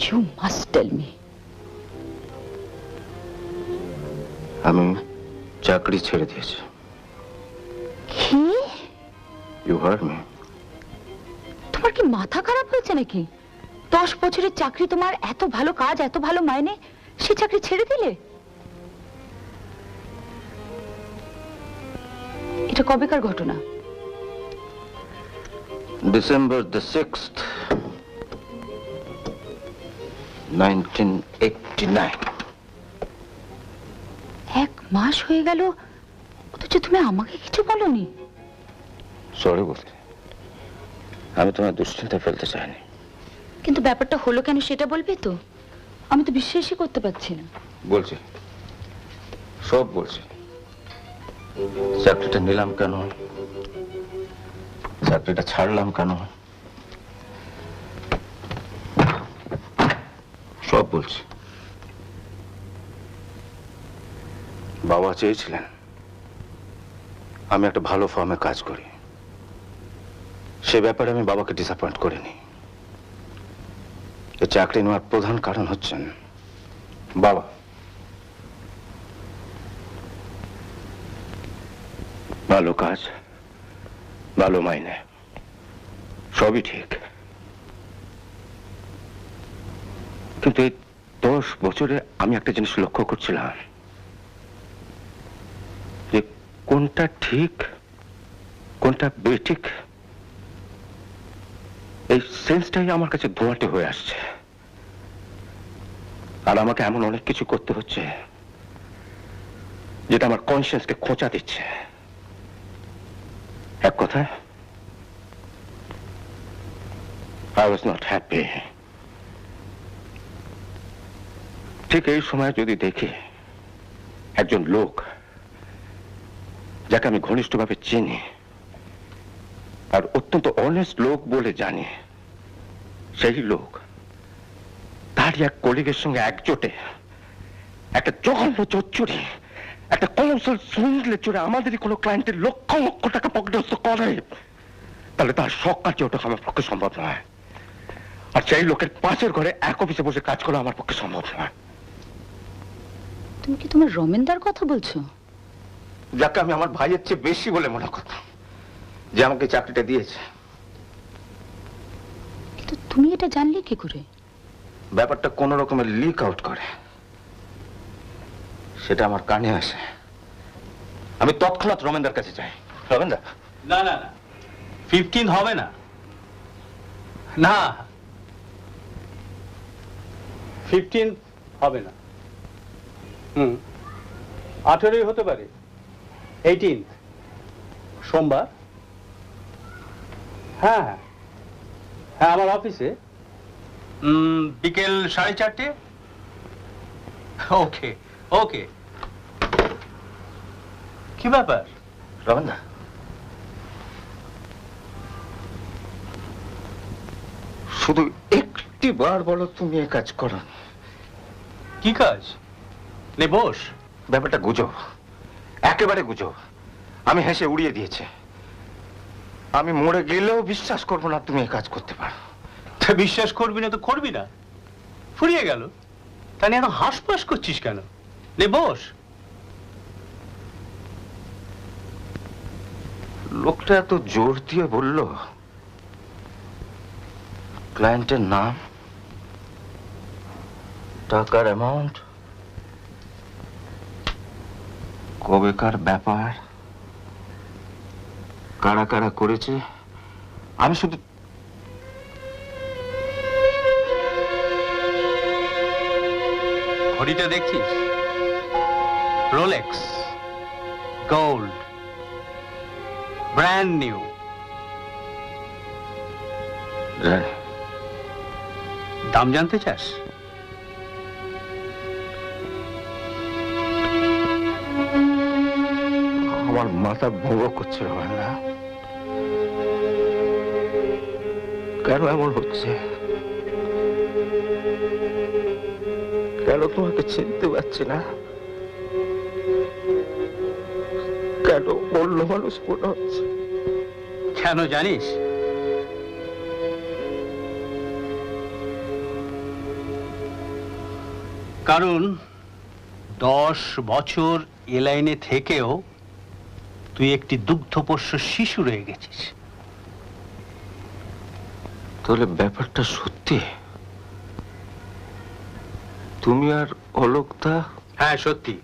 You must tell me. আমি চাকরি ছেড়ে দিয়েছি। কি? You heard me. তোমার কি মাথা খারাপ হয়েছে নাকি? 10 বছরের চাকরি, তোমার এত ভালো কাজ, এত ভালো মাইনে, সে চাকরি ছেড়ে দিলে? এটা কবেকার ঘটনা? December the 6th, 1989. 1 মাস হয়ে গেল, অথচ তুমি আমাকে কিছু বলনি। সরি বলতে, আমি তোমার দুশ্চিন্তা ফেলতে চাইনি। কিন্তু ব্যাপারটা হলো কেন সেটা বলবে তো? আমি তো বিশ্বাসই করতে পারছি না। বলছি, সব বলছি। চাকরিটা নিলাম কেন, চাকরিটা ছাড়লাম কেন? সব বলছি। বাবা চেয়েছিলেন আমি একটা ভালো ফার্মে কাজ করি, সে ব্যাপারে আমি বাবাকে ডিসঅ্যাপয়েন্ট করিনি। এই চাকরি নেওয়ার প্রধান কারণ হচ্ছেন বাবা। ভালো কাজ, ভালো মাইনে, সবই ঠিক, কিন্তু এই 10 বছরে আমি একটা জিনিস লক্ষ্য করছিলাম যে কোনটা ঠিক কোনটা বেঠিক এই সেন্সটাই আমার কাছে ধোঁয়াটে হয়ে আসছে। আর আমাকে এমন অনেক কিছু করতে হচ্ছে যেটা আমার কনসিয়েন্সকে খোঁচা দিচ্ছে। এক কথায় I was not happy. ঠিক এই সময় যদি দেখি একজন লোক যাকে আমি ঘনিষ্ঠভাবে চিনি আর অত্যন্ত অনেস্ট লোক বলে জানি, সেই লোক তারই এক কলিগের সঙ্গে একজোটে একটা জঘন্য চোরচুরি, একটা কলোসাল সুইংলে চড়ে আমাদেরই কোনো ক্লায়েন্টের লক্ষ লক্ষ টাকা পকেটস্থ করে, তাহলে তার শখ কার্য ওটা আমার পক্ষে সম্ভব নয়। আর সেই লোকের পাশের ঘরে এক অফিসে বসে কাজ করা আমার পক্ষে সম্ভব নয়। তুমি কি তোমার রমেনদার কথা বলছো? যাকে আমি আমার ভাইয়ের চেয়ে বেশি বলে মনে করতাম, যে আমাকে চাকরিটা দিয়েছে। কিন্তু তুমি এটা জানলে কি করে? ব্যাপারটা কোন রকমের লিক আউট করে, সেটা আমার কানে আসে। আমি তৎক্ষণাৎ রমেনদার কাছে যাই। রমেনদা, না না না, 15 হবে না, না 15 হবে না। 18ই হতে পারে, 18 সোমবার। হ্যাঁ হ্যাঁ, আমার অফিসে বিকেল 4:30। ওকে ওকে। কি ব্যাপার রমেনদা? শুধু একটি বার বলো তুমি এ কাজ করো। কি কাজ? নে বস। ব্যাপারটা গুজব, একেবারে গুজব। আমি হেসে উড়িয়ে দিয়েছে। আমি মরে গেলেও বিশ্বাস করবো না তুমি এ কাজ করতে পারো। বিশ্বাস করবি না তো করবি না, ফুরিয়ে গেল। তা নিয়ে এত হাসপাস করছিস কেন? নে বস। লোকটা এত জোর দিয়ে বলল, ক্লায়েন্টের নাম, টাকার অ্যামাউন্ট, কবেকার ব্যাপার, কারা কারা করেছে। আমি শুধু ঘড়িটা দেখছিস? Rolex gold, brand new. দাম জানতে চাস? আমার মাথা ভোগ করছে না, কেন এমন হচ্ছে? কেন তোমাকে চিনতে পারছি না? কেন অন্য মানুষ মনে হচ্ছে? কেন জানিস? কারণ 10 বছর এ লাইনে থেকেও তুই একটি দুগ্ধপোষ্য শিশু রয়ে গেছিস। তাহলে ব্যাপারটা সত্যি? তুমি আর অলোকদা? হ্যাঁ সত্যি,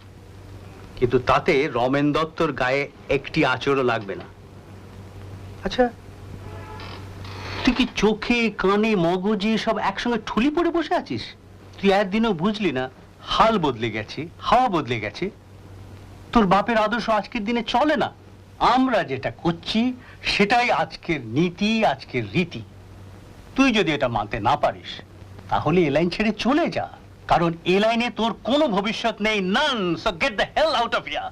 কিন্তু তাতে রমেন দত্তর গায়ে একটি আঁচড়ও লাগবে না। আচ্ছা, তুই কি চোখে কানে মগজে সব একসঙ্গে ঠুলি পড়ে বসে আছিস? তুই একদিনও বুঝলি না হাল বদলে গেছে, হাওয়া বদলে গেছে। তোর বাপের আদর্শ আজকের দিনে চলে না। আমরা যেটা করছি সেটাই আজকের নীতি, আজকের রীতি। তুই যদি এটা মানতে না পারিস তাহলে এ লাইন ছেড়ে চলে যা, কারণ এ লাইনে তোর কোনো ভবিষ্যৎ নেই। None. So get the hell out of here.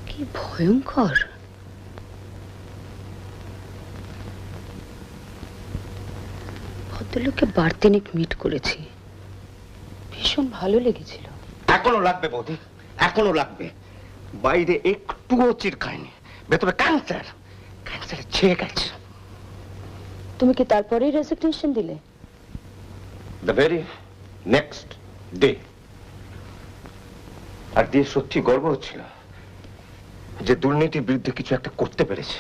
কি ভয়ঙ্কর! ভদ্রলোককে বার্তেনিক মিট করেছি, ভীষণ ভালো লেগেছিল। এখনো লাগবে বৌদি, এখনো লাগবে। বাইরে একটুও চিরকায়নি, ভেতরে ক্যান্সার, ক্যান্সারে ছেয়ে গেছে। তুমি কি তারপরেই রেজিগনেশন দিলে? The very next day. আর দিয়ে সত্যি গর্ব হচ্ছিল যে দুর্নীতির বিরুদ্ধে কিছু একটা করতে পেরেছে।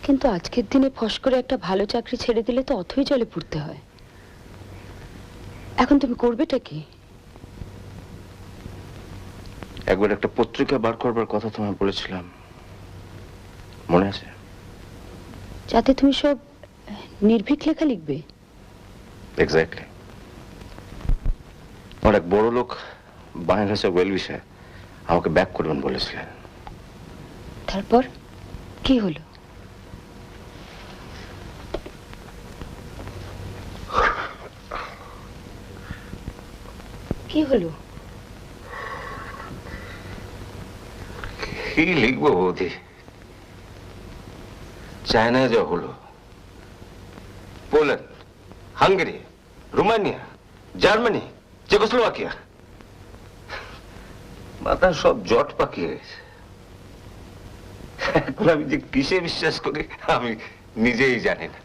কিন্তু আজকের দিনে ফস করে একটা ভালো চাকরি ছেড়ে দিলে তো অথই জলে পড়তে হয়। এখন তুমি করবেটা কি? একবার একটা পত্রিকা বার করবার কথা তোমায় বলেছিলাম, মনে আছে? যাতে তুমি সব নির্ভীক লেখা লিখবে। এক্স্যাক্টলি। আমার এক বড় লোক বাংলাদেশের ওয়েল উইশার আমাকে ব্যাক করবেন বলেছিলেন। তারপর কি হলো? কি হলো? কি লিখবো বৌদি? চায়নায় যা হলো, Poland, Hungary, Romania, Germany, Czechoslovakia, মাথা সব জট পাকিয়ে গেছে। এখন আমি যে কিসে বিশ্বাস করি আমি নিজেই জানি না।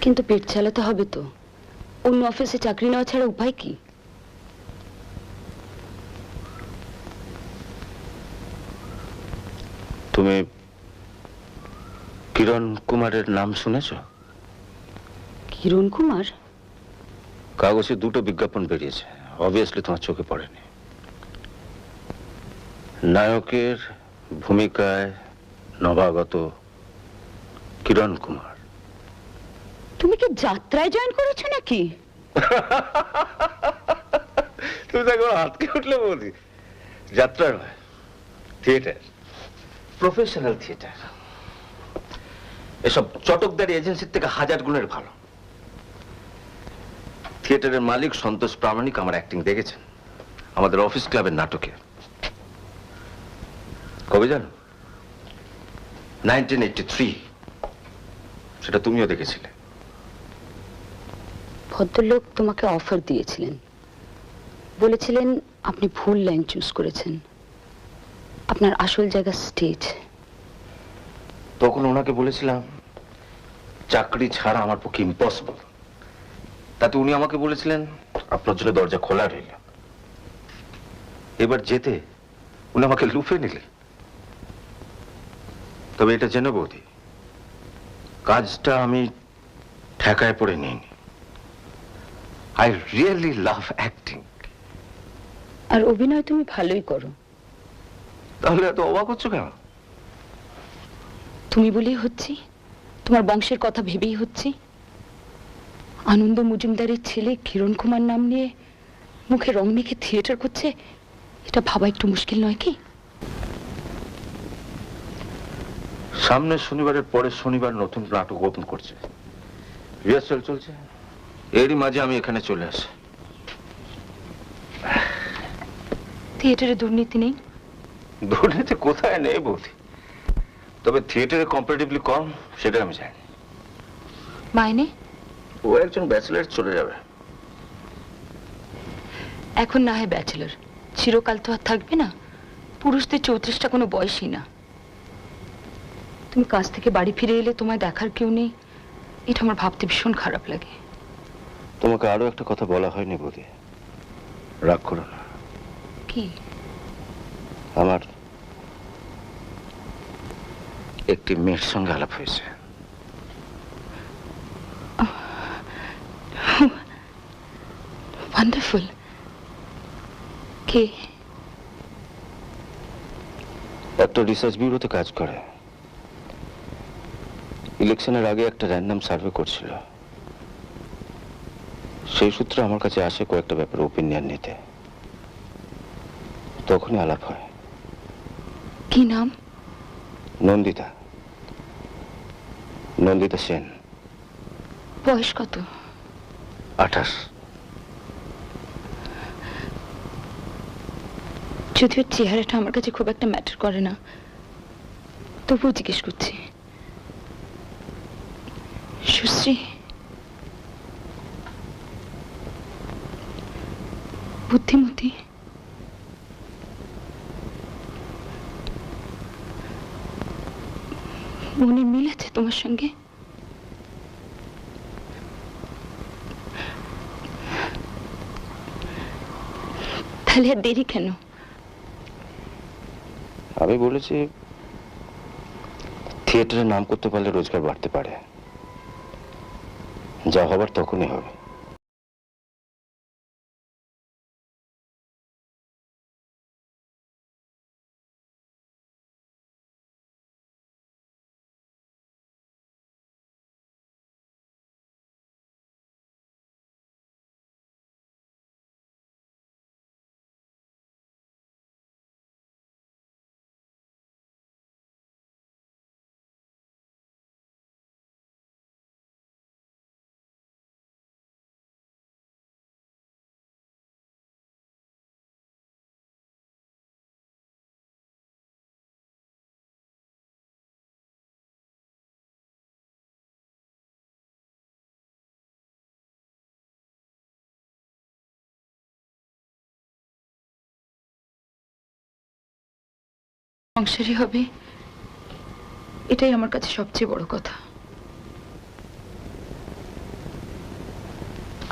কিন্তু পেট চালাতে হবে তো, অন্য অফিসে চাকরি নেওয়া ছাড়া উপায় কি? তুমি কিরণ কুমারের নাম শুনেছ? কিরণ কুমার? কাগজে দুটো বিজ্ঞাপন বেরিয়েছে, অবভিয়াসলি তোমার চোখে পড়েনি। নায়কের ভূমিকায় নবাগত কিরণ কুমার। তুমি কি যাত্রায় জয়েন করেছো নাকি? তুমি তো একবার হাতকে উঠলে বলি। যাত্রা নয়, থিয়েটার, প্রফেশনাল থিয়েটার। এসব চটকদারি এজেন্সির থেকে হাজার গুণের ভালো। থিয়েটারের মালিক সন্তোষ প্রামাণিক আমার অ্যাক্টিং দেখেছেন আমাদের অফিস ক্লাবের নাটকে। কবে জানো? 1983। সেটা তুমিও দেখেছিলে। ভদ্রলোক তোমাকে অফার দিয়েছিলেন, বলেছিলেন আপনি ভুল লাইন চুজ করেছেন, আপনার আসল জায়গা স্টেজ। তখন ওনাকে বলেছিলাম চাকরি ছাড়া আমার পক্ষে ইম্পসিবল। তাতে উনি আমাকে বলেছিলেন আপনার জন্য দরজা খোলা রইল। এবার যেতে উনি আমাকে লুফে নিলেন। তবে এটা জেনে বৌদি, কাজটা আমি ঠেকায় পড়ে নিইনি। I really love acting. আর অভিনয় তুমি ভালোই করো। তাহলে এত অবাক হচ্ছ কেন? তুমি বলেই হচ্ছি, তোমার বংশের কথা ভেবেই হচ্ছি। আনন্দ মজুমদারের ছেলে কিরণ কুমার নাম নিয়ে মুখে রং মেখে থিয়েটার করছে, এটা ভাবা একটু মুশকিল নয় কি? সামনের শনিবারের পরের শনিবার নতুন নাটক ওপেন করছে, রিহার্সাল চলছে। এরই মাঝে আমি এখানে চলে আসি। থিয়েটারে দুর্নীতি নেই? দুর্নীতি কোথায় নেই বৌদি, তবে থিয়েটারে কম্পারেটিভলি কম, সেটা আমি জানি। মাইনে? ও একজন ব্যাচেলার চলে যাবে। এখন না হয় ব্যাচেলার, চিরকাল তো আর থাকবে না। পুরুষদের 34টা কোনো বয়সই না। তুমি কাজ থেকে বাড়ি ফিরে এলে তোমায় দেখার কেউ নেই, এটা আমার ভাবতে ভীষণ খারাপ লাগে। তোমাকে আরো একটা কথা বলা হয়নি বৌদি, রাগ করো না। কি? আমার একটি মেয়ের সঙ্গে আলাপ হয়েছে। ওয়ান্ডারফুল। কে? একটা রিসার্চ ব্যুরোতে কাজ করে। ইলেকশনের আগে একটা র্যান্ডম সার্ভে করছিল, সেই সূত্রে আমার কাছে আসে কয়েকটা ব্যাপারে ওপিনিয়ন নিতে। তখনই আলাপ হয়। কি নাম? নন্দিতা, নন্দিতা সেন। বয়স কত? 28। যদিও চেহারাটা আমার কাছে খুব একটা ম্যাটার করে না, তবুও জিজ্ঞেস করছি। সুশ্রী, বুদ্ধিমতী, মনে মিল আছে তোমার সঙ্গে? তাহলে আর দেরি কেন? আমি বলেছি থিয়েটারে নাম করতে পারলে রোজগার বাড়তে পারে, যা হবার তখনই হবে। সংসারী হবে, এটাই আমার কাছে সবচেয়ে বড় কথা।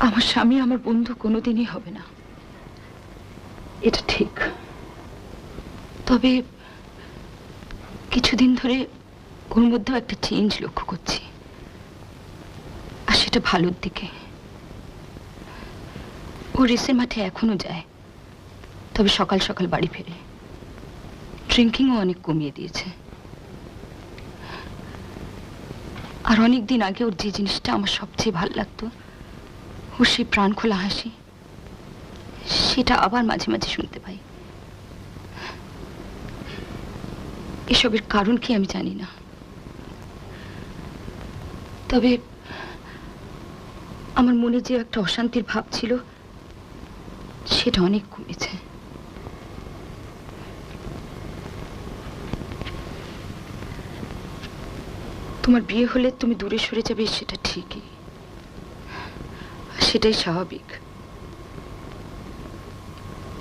আমার স্বামী আমার বন্ধু কোনোদিনই হবে না, এটা ঠিক। তবে কিছুদিন ধরে ওর মধ্যেও একটা চেঞ্জ লক্ষ্য করছি, আর সেটা ভালোর দিকে। ও রেসের মাঠে এখনো যায়, তবে সকাল সকাল বাড়ি ফেরে। ড্রিঙ্কিংও অনেক কমিয়ে দিয়েছে। আর অনেক দিন আগে ওর যে জিনিসটা আমার সবচেয়ে ভালো লাগতো, ওর সেই প্রাণ খোলা হাসি, সেটা আবার মাঝে মাঝে শুনতে পাই। এসবের কারণ কি আমি জানি না, তবে আমার মনে যে একটা অশান্তির ভাব ছিল, সেটা অনেক কমেছে। তোমার বিয়ে হলে তুমি দূরে সরে যাবে, সেটা ঠিকই, সেটাই স্বাভাবিক।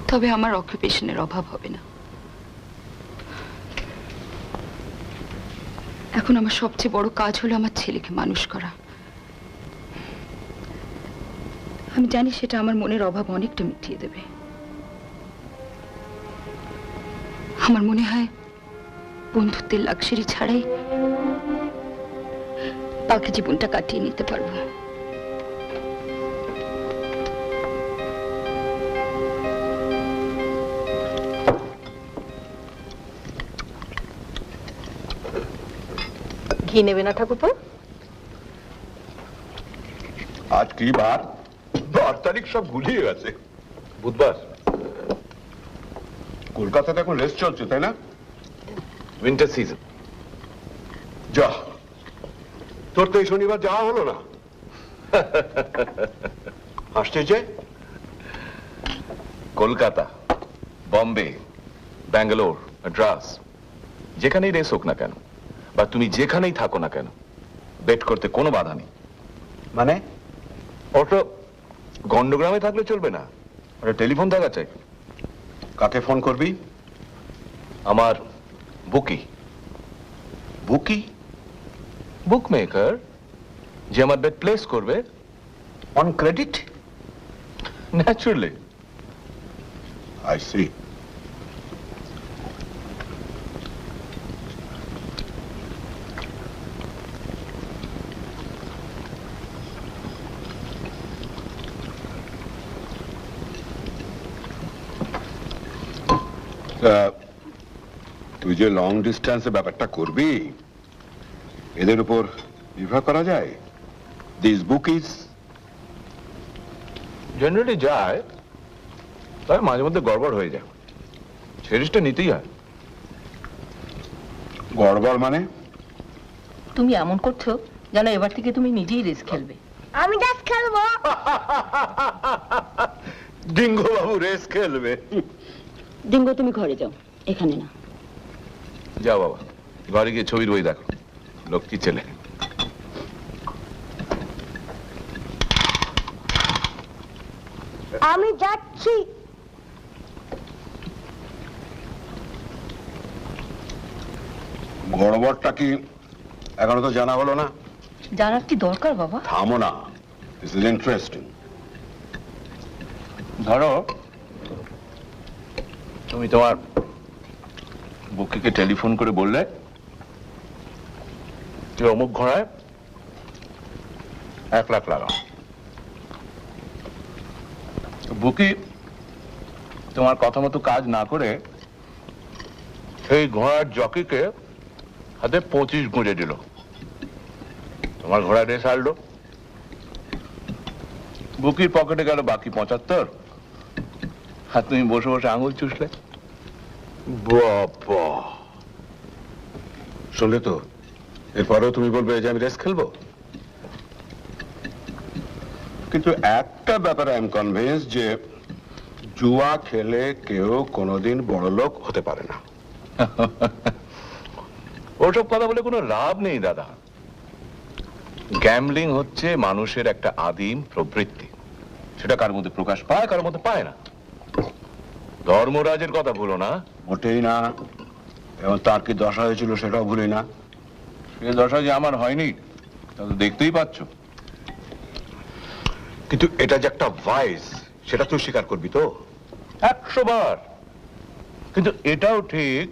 তবে আমার অকুপেশনের অভাব হবে না। এখন আমার সবচেয়ে বড় কাজ হলো আমার ছেলেকে মানুষ করা। আমি জানি সেটা আমার মনের অভাব অনেকটা মিটিয়ে দেবে। আমার মনে হয় বন্ধুত্বের লাক্সারি ছাড়াই বাকি জীবনটা কাটিয়ে নিতে পারবো। ঘি নেবে না ঠাকুরপো? আজ কি বার? 10 তারিখ সব গুলিয়ে গেছে। বুধবার। কলকাতাতে এখন রেস্ট চলছে, তাই না? Winter season. যা, তোর তো এই শনিবার যাওয়া হলো না। হাসতে যে কলকাতা, বম্বে, ব্যাঙ্গালোর, মাদ্রাস, যেখানেই রেস হোক না কেন, বা তুমি যেখানেই থাকো না কেন, বেট করতে কোনো বাধা নেই। মানে ওটা গন্ডগ্রামে থাকলে চলবে না, ওটা টেলিফোন থাকা চাই। কাকে ফোন করবি? আমার বুকি। বুকি? বুক মেকার, যে আমার বেট প্লেস করবে on credit. Naturally. I see. তুই যে লং ডিস্টেন্সে ব্যাপারটা করবি, এদের উপর নির্ভর করা যায়? দিস বুকিজ জেনারেলি যায়, তবে মাঝে মধ্যে গড়বড় হয়ে যায়, সিরিজটা নিতেই হয়। গড়বড় মানে? তুমি এমন করছো যেন এবার থেকে তুমি নিজেই রেস খেলবে। আমি রেস খেলবো। ডিঙ্গো বাবু রেস খেলবে? ডিঙ্গো তুমি ঘরে যাও, এখানে না। যাও বাবা, ঘরে গিয়ে ছবির বই দেখো, লক্ষ্মী ছেলে। আমি যাচ্ছি। গড়বড়টা কি এখনো তো জানা হলো না? জানার কি দরকার বাবা? থামো না, দিস ইজ ইন্টারেস্টিং। ধরো তুমি তোমার বুকিকে টেলিফোন করে বললে তুই অমুক ঘোড়ায় 1 লাখ লাগাও। বুকি তোমার কথা মতো কাজ না করে সেই ঘোড়ার জকিকে হাতে 25 গুঁজে দিল, তোমার ঘোড়া রেস হারলো। বুকির পকেটে গেল বাকি 75, আর তুমি বসে বসে আঙুল চুষলে। বাবা, শুনলে তো? এরপরেও তুমি বলবে যে আমি রেস খেলবো? কিন্তু একটা ব্যাপারে আই এম কনভিন্স যে জুয়া খেলে কেউ কোনোদিন বড় লোক হতে পারে না। ওসব কথা বলে কোনো লাভ নেই দাদা। গ্যাম্বলিং হচ্ছে মানুষের একটা আদিম প্রবৃত্তি, সেটা কার মধ্যে প্রকাশ পায়, কার মধ্যে পায় না। ধর্মরাজের কথা ভুলো না। মোটেই না। এবং তার কি দশা হয়েছিল সেটাও ভুলি না। সে দশা যে আমার হয়নি তা তো দেখতেই পাচ্ছ। কিন্তু এটা যে একটা ভাইস, সেটা তুই স্বীকার করবি তো? 100 বার। কিন্তু এটাও ঠিক,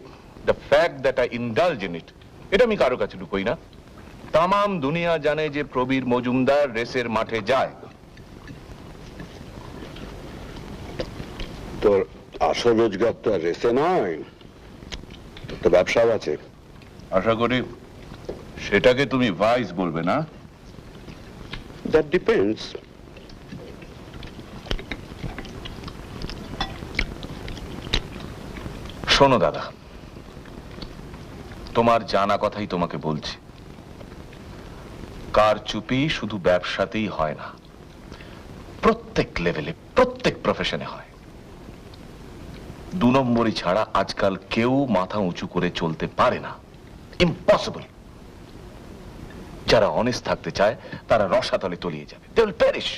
the fact that I indulge in it, এটা আমি কারো কাছে লুকোই না। তামাম দুনিয়া জানে যে প্রবীর মজুমদার রেসের মাঠে যায়। তোর আসল রোজগার তো আর রেসে নয়, তোর তো ব্যবসাও আছে। আশা করি সেটাকে তুমি ভাইস বলবে না। That depends. শোনো দাদা, তোমার জানা কথাই তোমাকে বলছি। কারচুপি শুধু ব্যবসাতেই হয় না, প্রত্যেক লেভেলে, প্রত্যেক প্রফেশনে হয়। 2 নম্বরই ছাড়া আজকাল কেউ মাথা উঁচু করে চলতে পারে না, ইম্পসিবল। যারা অনেস্ট থাকতে চায় তারা রসাতলে তলিয়ে যাবে, দে উইল পেরিশ।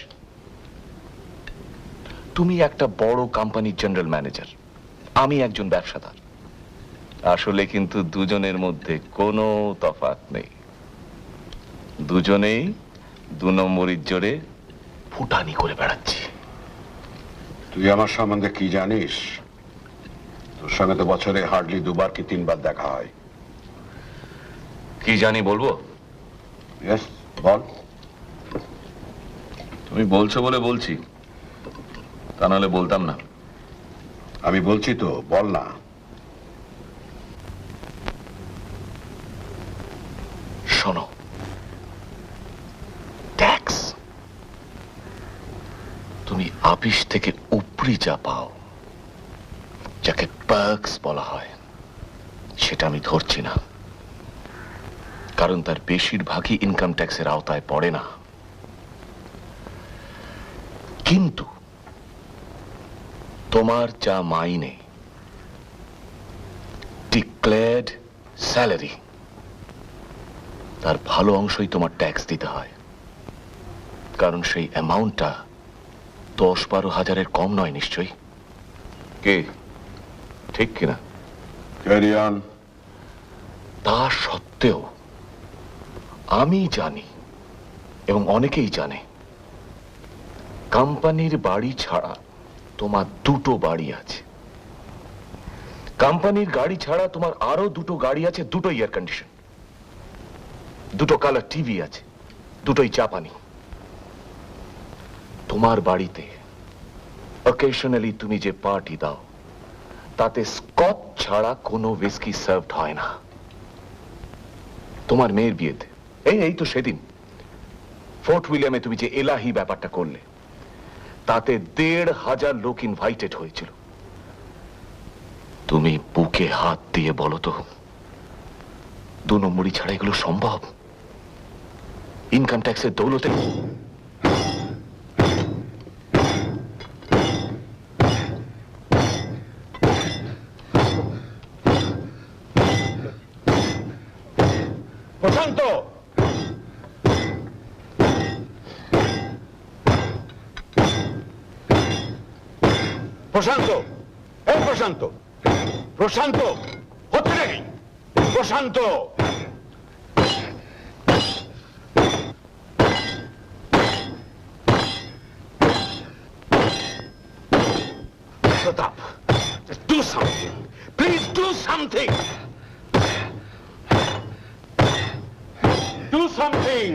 তুমি একটা বড় কোম্পানির জেনারেল ম্যানেজার, আমি একজন ব্যবসাদার। আসলে কিন্তু দুজনের মধ্যে কোনো তফাৎ নেই। দুজনেই 2 নম্বরের জোরে ফুটানি করে বেড়াচ্ছি। তুই আমার সম্বন্ধে কি জানিস? তোর সঙ্গে তো বছরে হার্ডলি 2বার কি 3বার দেখা হয়। কি জানি বলবো? ইয়েস, বল। তুমি বলছো বলে বলছি, তা নাহলে বলতাম না। আমি বলছি তো, বল না। শোনো, ট্যাক্স। তুমি আপিস থেকে উপরি যা পাও, যাকে পার্কস বলা হয়, সেটা আমি ধরছি না, কারণ তার বেশিরভাগই ইনকাম ট্যাক্সের আওতায় পড়ে না। কিন্তু তোমার যা মাইনে, ডিক্লেয়ার্ড স্যালারি, তার ভালো অংশই তোমার ট্যাক্স দিতে হয়, কারণ সেই অ্যামাউন্টটা 10-12 হাজারের কম নয় নিশ্চয়ই। কে ঠিক কিনা? Carry on. তা সত্ত্বেও আমি জানি, এবং অনেকেই জানে, কোম্পানির বাড়ি ছাড়া তোমার 2টো বাড়ি আছে। কোম্পানির গাড়ি ছাড়া তোমার আরো 2টো গাড়ি আছে, 2টো এয়ার কন্ডিশন, 2টো কালার টিভি আছে, 2টোই জাপানি। তোমার বাড়িতে অকেশনালি তুমি যে পার্টি দাও, তাতে স্কচ ছাড়া কোনো হুইস্কি সার্ভড হয় না। তোমার মেয়ের বিয়েতে, এই তো সেদিন ফোর্ট উইলিয়ামে তুমি যে এলাহি ব্যাপারটা করলে, তাতে 1,500 লোক ইনভাইটেড হয়েছিল। তুমি বুকে হাত দিয়ে বলো তো, 2 নম্বরই ছাড়া এগুলো সম্ভব? ইনকাম ট্যাক্সের দৌলতে। প্রশান্ত, প্রশান্ত, এই প্রশান্ত, প্রশান্ত হচ্ছে নাকি? Prashanta, Pratap, just do something. Please do something. Do something.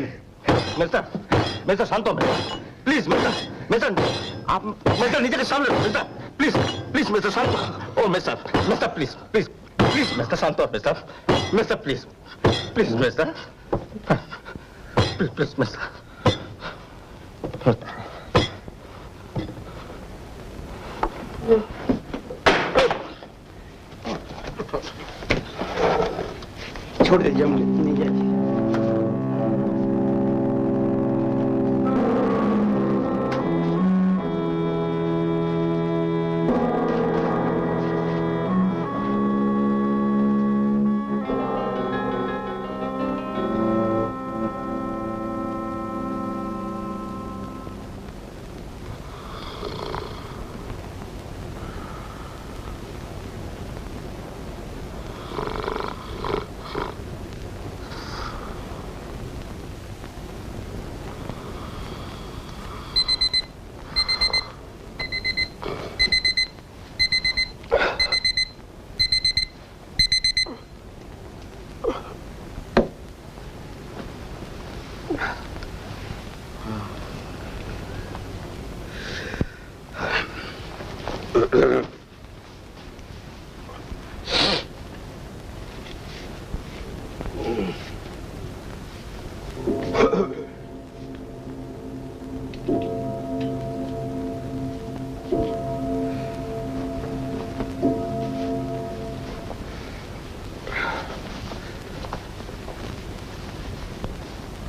Mister Shanto, please mister आप मिस्टर नीचे के सामने mister please please mister Shanto, ओ mister please please please mister Shanto, mister please please mister please mister छोड़ दीजिए, हम नहीं जाएंगे।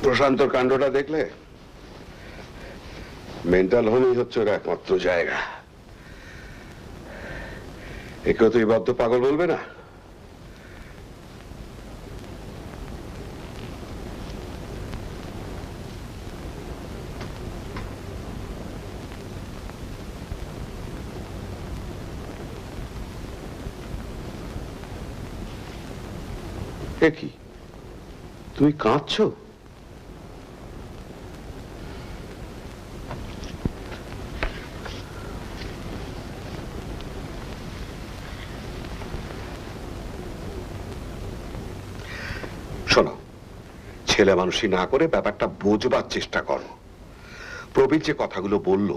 প্রশান্তর কাণ্ডটা দেখলে? মেন্টাল হোমই হচ্ছে ওর একমাত্র জায়গা। একেও তুই বদ্ধ পাগল বলবে না? এ কি, তুমি কাঁদছো? শোনো, ছেলে মানুষই না করে ব্যাপারটা বোঝবার চেষ্টা করো। প্রবীর যে কথাগুলো বলল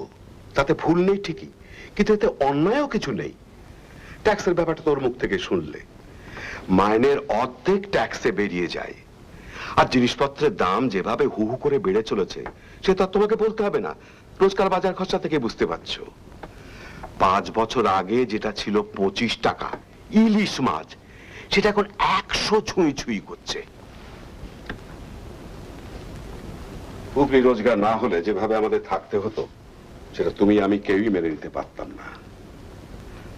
তাতে ভুল নেই ঠিকই, কিন্তু এতে অন্যায়ও কিছু নেই। ট্যাক্সের ব্যাপারটা তোর মুখ থেকে শুনলে, মাইনের অর্ধেক ট্যাক্সে বেরিয়ে যায়। আর জিনিসপত্রের দাম যেভাবে হু হু করে বেড়ে চলেছে সে তো তোমাকে বলতে হবে না, রোজকার বাজার খরচা থেকে বুঝতে পারছো। 5 বছর আগে যেটা ছিল 25 টাকা ইলিশ মাছ, সেটা এখন 100 ছুঁই ছুঁই করছে। উপরি রোজগার না হলে যেভাবে আমাদের থাকতে হতো সেটা তুমি আমি কেউই মেনে নিতে পারতাম না।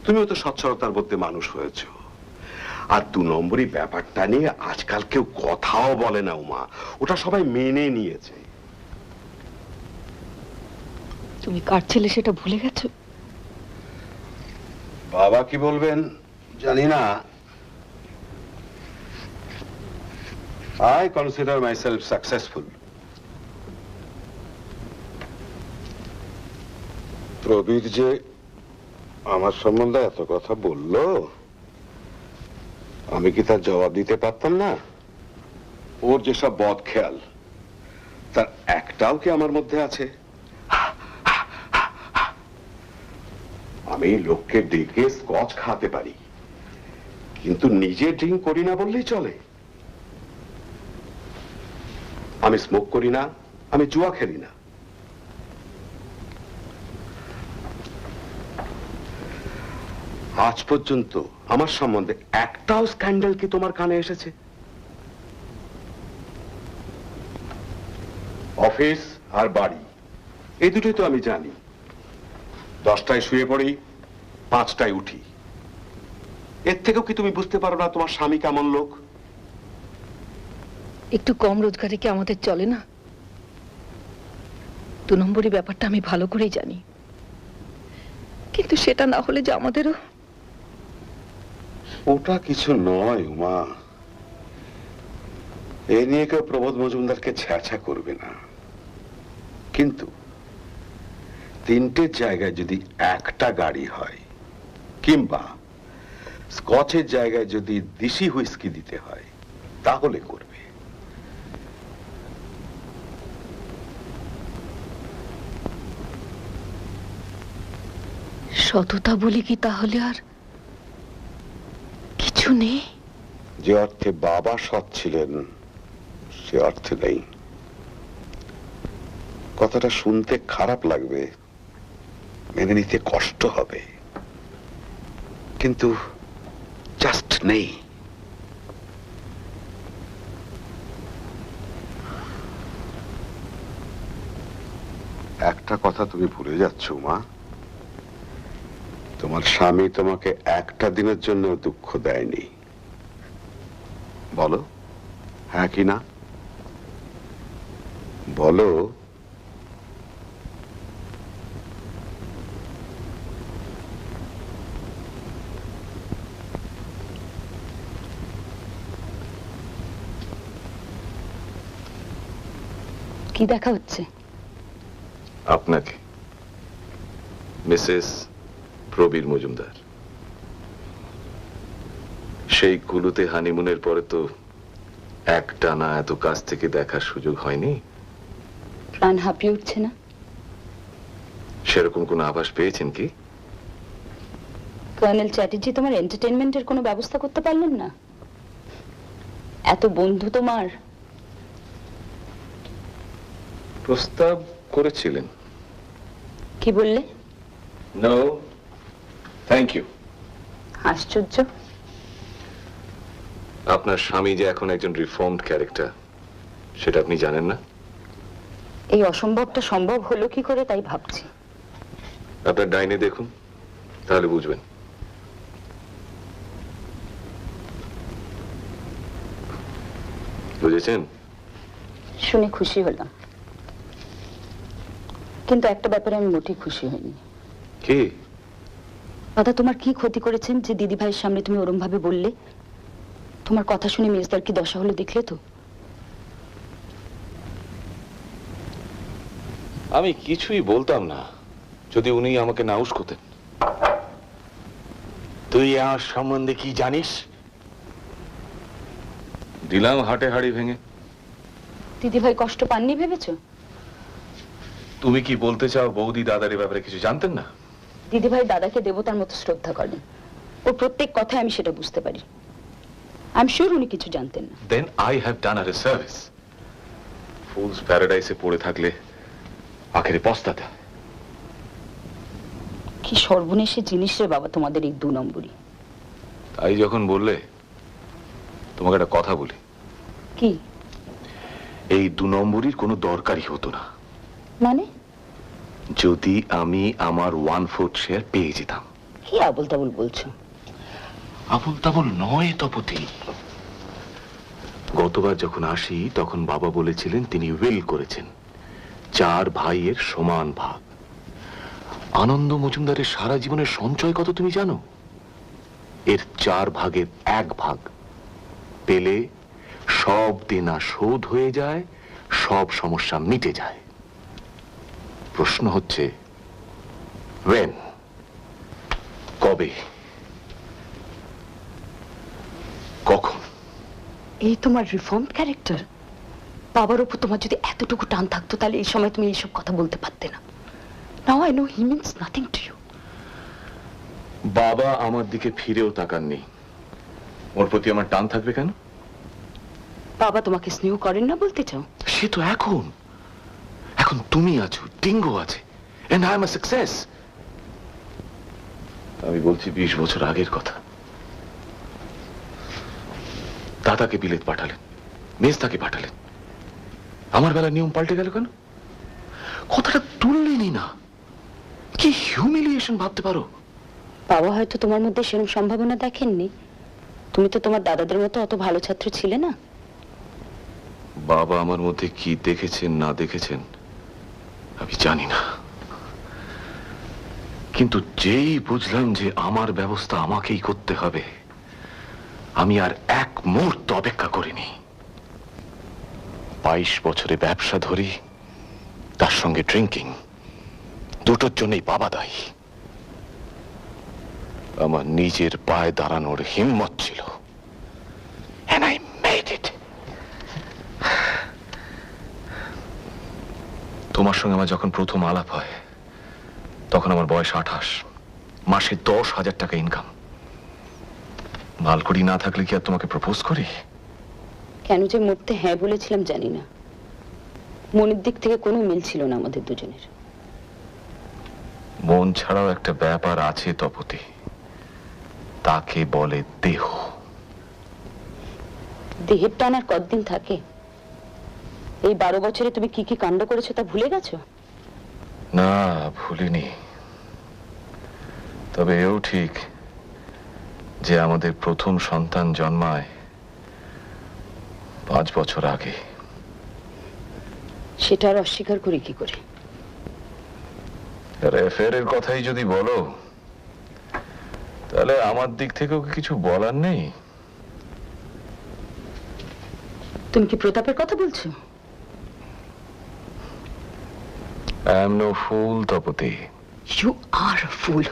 তুমিও তো সচ্ছলতার মধ্যে মানুষ হয়েছ। আর 2 নম্বরই ব্যাপারটা নিয়ে আজকাল কেউ কথাও বলে না উমা, ওটা সবাই মেনে নিয়েছে। তুমি কার ছেলে সেটা ভুলে গেছো? বাবা কি বলবেন জানি না। I consider myself successful. Prabir যে আমার সম্বন্ধে এত কথা বলল, আমি কি তার জবাব দিতে পারতাম না? ওর যেসব বদ খেয়াল তার একটাও কি আমার মধ্যে আছে? আমি লোককে ডেকে স্কচ খাওয়াতে পারি, কিন্তু নিজে ড্রিঙ্ক করি না বললেই চলে। আমি স্মোক করি না, আমি জুয়া খেলি না। আজ পর্যন্ত আমার সম্বন্ধে একটাও স্ক্যান্ডাল কি তোমার কানে এসেছে? অফিস আর বাড়ি এই দুটোই তো আমি জানি। 10টায় শুয়ে পড়ি, 5টায় উঠি। এর থেকেও কি তুমি বুঝতে পারো না তোমার স্বামী কেমন লোক? একটু কম রোজগারে কি আমাদের চলে না? 2 নম্বরই ব্যাপারটা আমি ভালো করেই জানি, কিন্তু সেটা না হলে যে আমাদেরও। ওটা কিছু নয় উমা, এ নিয়ে কেউ প্রবোধ মজুমদারকে ছ্যাঁচা করবে না, কিন্তু 3টে জায়গায় যদি একটা গাড়ি হয়, কিংবা স্কচের জায়গায় যদি দেশি হুইস্কি দিতে হয়, তাহলে করবে। সততা বলি কি তাহলে আর কিছু নেই? যে অর্থে বাবা সৎ ছিলেন সে অর্থে নেই। কথাটা শুনতে খারাপ লাগবে, মেনে নিতে কষ্ট হবে, কিন্তু জাস্ট নেই। একটা কথা তুমি ভুলে যাচ্ছ মা, তোমার স্বামী তোমাকে একটা দিনের জন্য দুঃখ দেয়নি। বলো হ্যাঁ কি না, বলো। কি দেখা হচ্ছে? আপনাকে, মিসেস প্রবীর মজুমদার। সেই কুলুতে হানিমুনের পরে তো একটানা এত কাছ থেকে দেখার সুযোগ হয়নি। প্রাণ হাঁপিয়ে উঠছে না? সেরকম কোনো আভাস পেয়েছেন কি? কর্নেল চ্যাটার্জি তোমার এন্টারটেইনমেন্টের কোনো ব্যবস্থা করতে পারলেন না? এত বন্ধু তোমার। প্রস্তাব করেছিলেন। কি বললে? No thank you. আশ্চর্য। আপনার স্বামী যে এখন একজন রিফর্মড ক্যারেক্টার, সেটা আপনি জানেন না? এই অসম্ভবটা সম্ভব হলো কি করে তাই ভাবছি। আপনার ডাইনে দেখুন, তাহলে বুঝবেন। বুঝেছেন? শুনে খুশি হলাম, কিন্তু একটা ব্যাপারে আমি মোটেই খুশি হইনি। কি? দাদা তোমার কি ক্ষতি করেছেন যে দিদি ভাইয়ের সামনে তুমি ওরম ভাবে বললে? তোমার কথা শুনে মেজদার কি দশা হলো দেখলে তো? আমি কিছুই বলতাম না যদি উনি আমাকে না উস্কোতেন। তুই আমার সম্বন্ধে কি জানিস? দিলাম হাটে হাড়ি ভেঙে। দিদি ভাই কষ্ট পাননি ভেবেছো? তুমি কি বলতে চাও বৌদি দাদার ব্যাপারে কিছু জানতেন না? দিদি ভাই দাদাকে দেবতার মতো শ্রদ্ধা করেন, ওর প্রত্যেক কথায় আমি সেটা বুঝতে পারি। আই এম শিওর উনি কিছু জানতেন না। Then I have done her a service. Fools প্যারাডাইসে পড়ে থাকলে আখেরে পস্তাতে। কি সর্বনেশে জিনিস রে বাবা তোমাদের এই 2 নম্বরই। তাই যখন বললে, তোমাকে একটা কথা বলি। কি? এই 2 নম্বরীর কোনো দরকারই হতো না মানে? যদি আমি আমার 1/4 শেয়ার পেয়ে যেতাম। কি আবল তাবল বলছো? আবল তাবল নয় তপতি। গতবার যখন আসি তখন বাবা বলেছিলেন তিনি উইল করেছেন 4 ভাইয়ের সমান ভাগ। আনন্দ মজুমদারের সারা জীবনের সঞ্চয় কত তুমি জানো? এর 4 ভাগের 1 ভাগ পেলে সব দেনা শোধ হয়ে যায়, সব সমস্যা মিটে যায়। প্রশ্ন হচ্ছে when? কবে? কখন? এই তোমার রিফর্মড ক্যারেক্টার। বাবার উপর তোমার যদি এতটুকু টান থাকতো তাহলে এই সময় তুমি এইসব কথা বলতে পারতে না। Now I know he means nothing to you. বাবা আমার দিকে ফিরেও তাকাননি, ওর প্রতি আমার টান থাকবে কেন? বাবা তোমাকে স্নেহ করেন না বলতে চাও? সে তো এখন এখন তুমি আছো, টিঙ্গো আছে, and I am a success। আমি বলছি 20 বছর আগের কথা। দাদাকে বিলেত পাঠালেন, মেজদাকে পাঠালেন, আমার বেলা নিয়ম পাল্টে গেল কেন? কথাটা তুললেনই না। কি হিউমিলিয়েশন ভাবতে পারো? বাবা হয়তো তোমার মধ্যে সেরকম সম্ভাবনা দেখেননি। তুমি তো তোমার দাদাদের মতো অত ভালো ছাত্র ছিলে না। বাবা আমার মধ্যে কি দেখেছেন না দেখেছেন আমি জানি না, কিন্তু যেই বুঝলাম যে আমার ব্যবস্থা আমাকেই করতে হবে, আমি আর এক মুহূর্ত অপেক্ষা করিনি। 22 বছরে ব্যবসা ধরি, তার সঙ্গে ড্রিঙ্কিং, দুটোর জন্যই বাবা দায়ী। আমার নিজের পায়ে দাঁড়ানোর হিম্মত ছিল। And I made it. তোমার সঙ্গে আমার যখন প্রথম আলাপ হয় তখন আমার বয়স 28, মাসে 10,000 টাকা ইনকাম। মালকুড়ি না থাকলে কি আর তোমাকে প্রপোজ করি? কেন যে মরতে হ্যাঁ বলেছিলাম জানি না, মনের দিক থেকে কোনো মিল ছিল না আমাদের দুজনের। মন ছাড়াও একটা ব্যাপার আছে তপতি, তাকে বলে দেহ। দেহের টান আর কতদিন থাকে? এই 12 বছরে তুমি কি কি কাণ্ড করেছো তা ভুলে গেছো? না, ভুলিনি। তবে এও ঠিক যে আমাদের প্রথম সন্তান জন্মায় 5 বছর আগে। সেটা আর অস্বীকার করি কি করে? অ্যাফেয়ারের কথাই যদি বলো তাহলে আমার দিক থেকেও কিছু বলার নেই। তুমি কি প্রতাপের কথা বলছো? I am no fool, Tapati. You are a fool.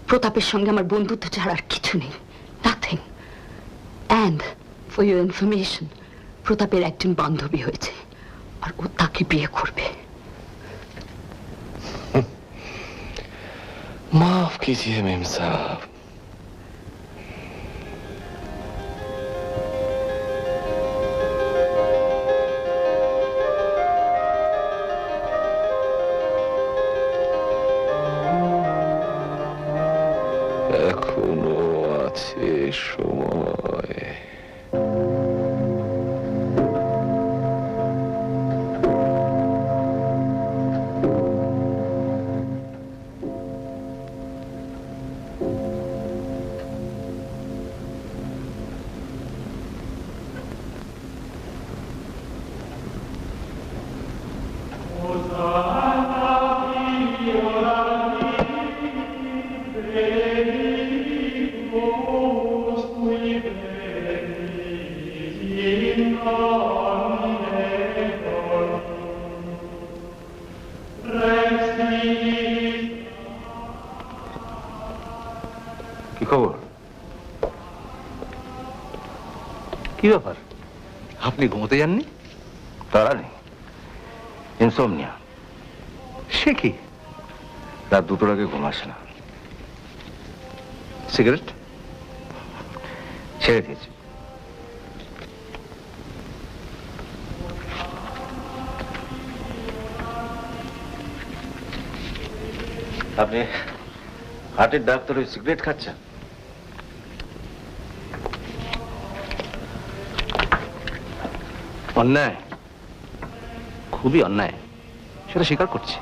প্রতাপের সঙ্গে আমার বন্ধুত্ব ছাড়া আর কিছু নেই, nothing. And for your information, প্রতাপের একজন বান্ধবী হয়েছে আর ও তাকে বিয়ে করবে। মাফ कीजिए मेम साहब। এখনো আছে সময়। কি খবর? কি ব্যাপার, আপনি ঘুমোতে যাননি? তারা নেই, ইনসোমনিয়া। সে কি? রাত 2টোর আগে ঘুম আসে না। সিগারেট ছেড়ে দিয়েছি। আপনি হার্টের ডাক্তার হয়ে সিগারেট খাচ্ছেন? অন্যায়, খুবই অন্যায়, সেটা স্বীকার করছি।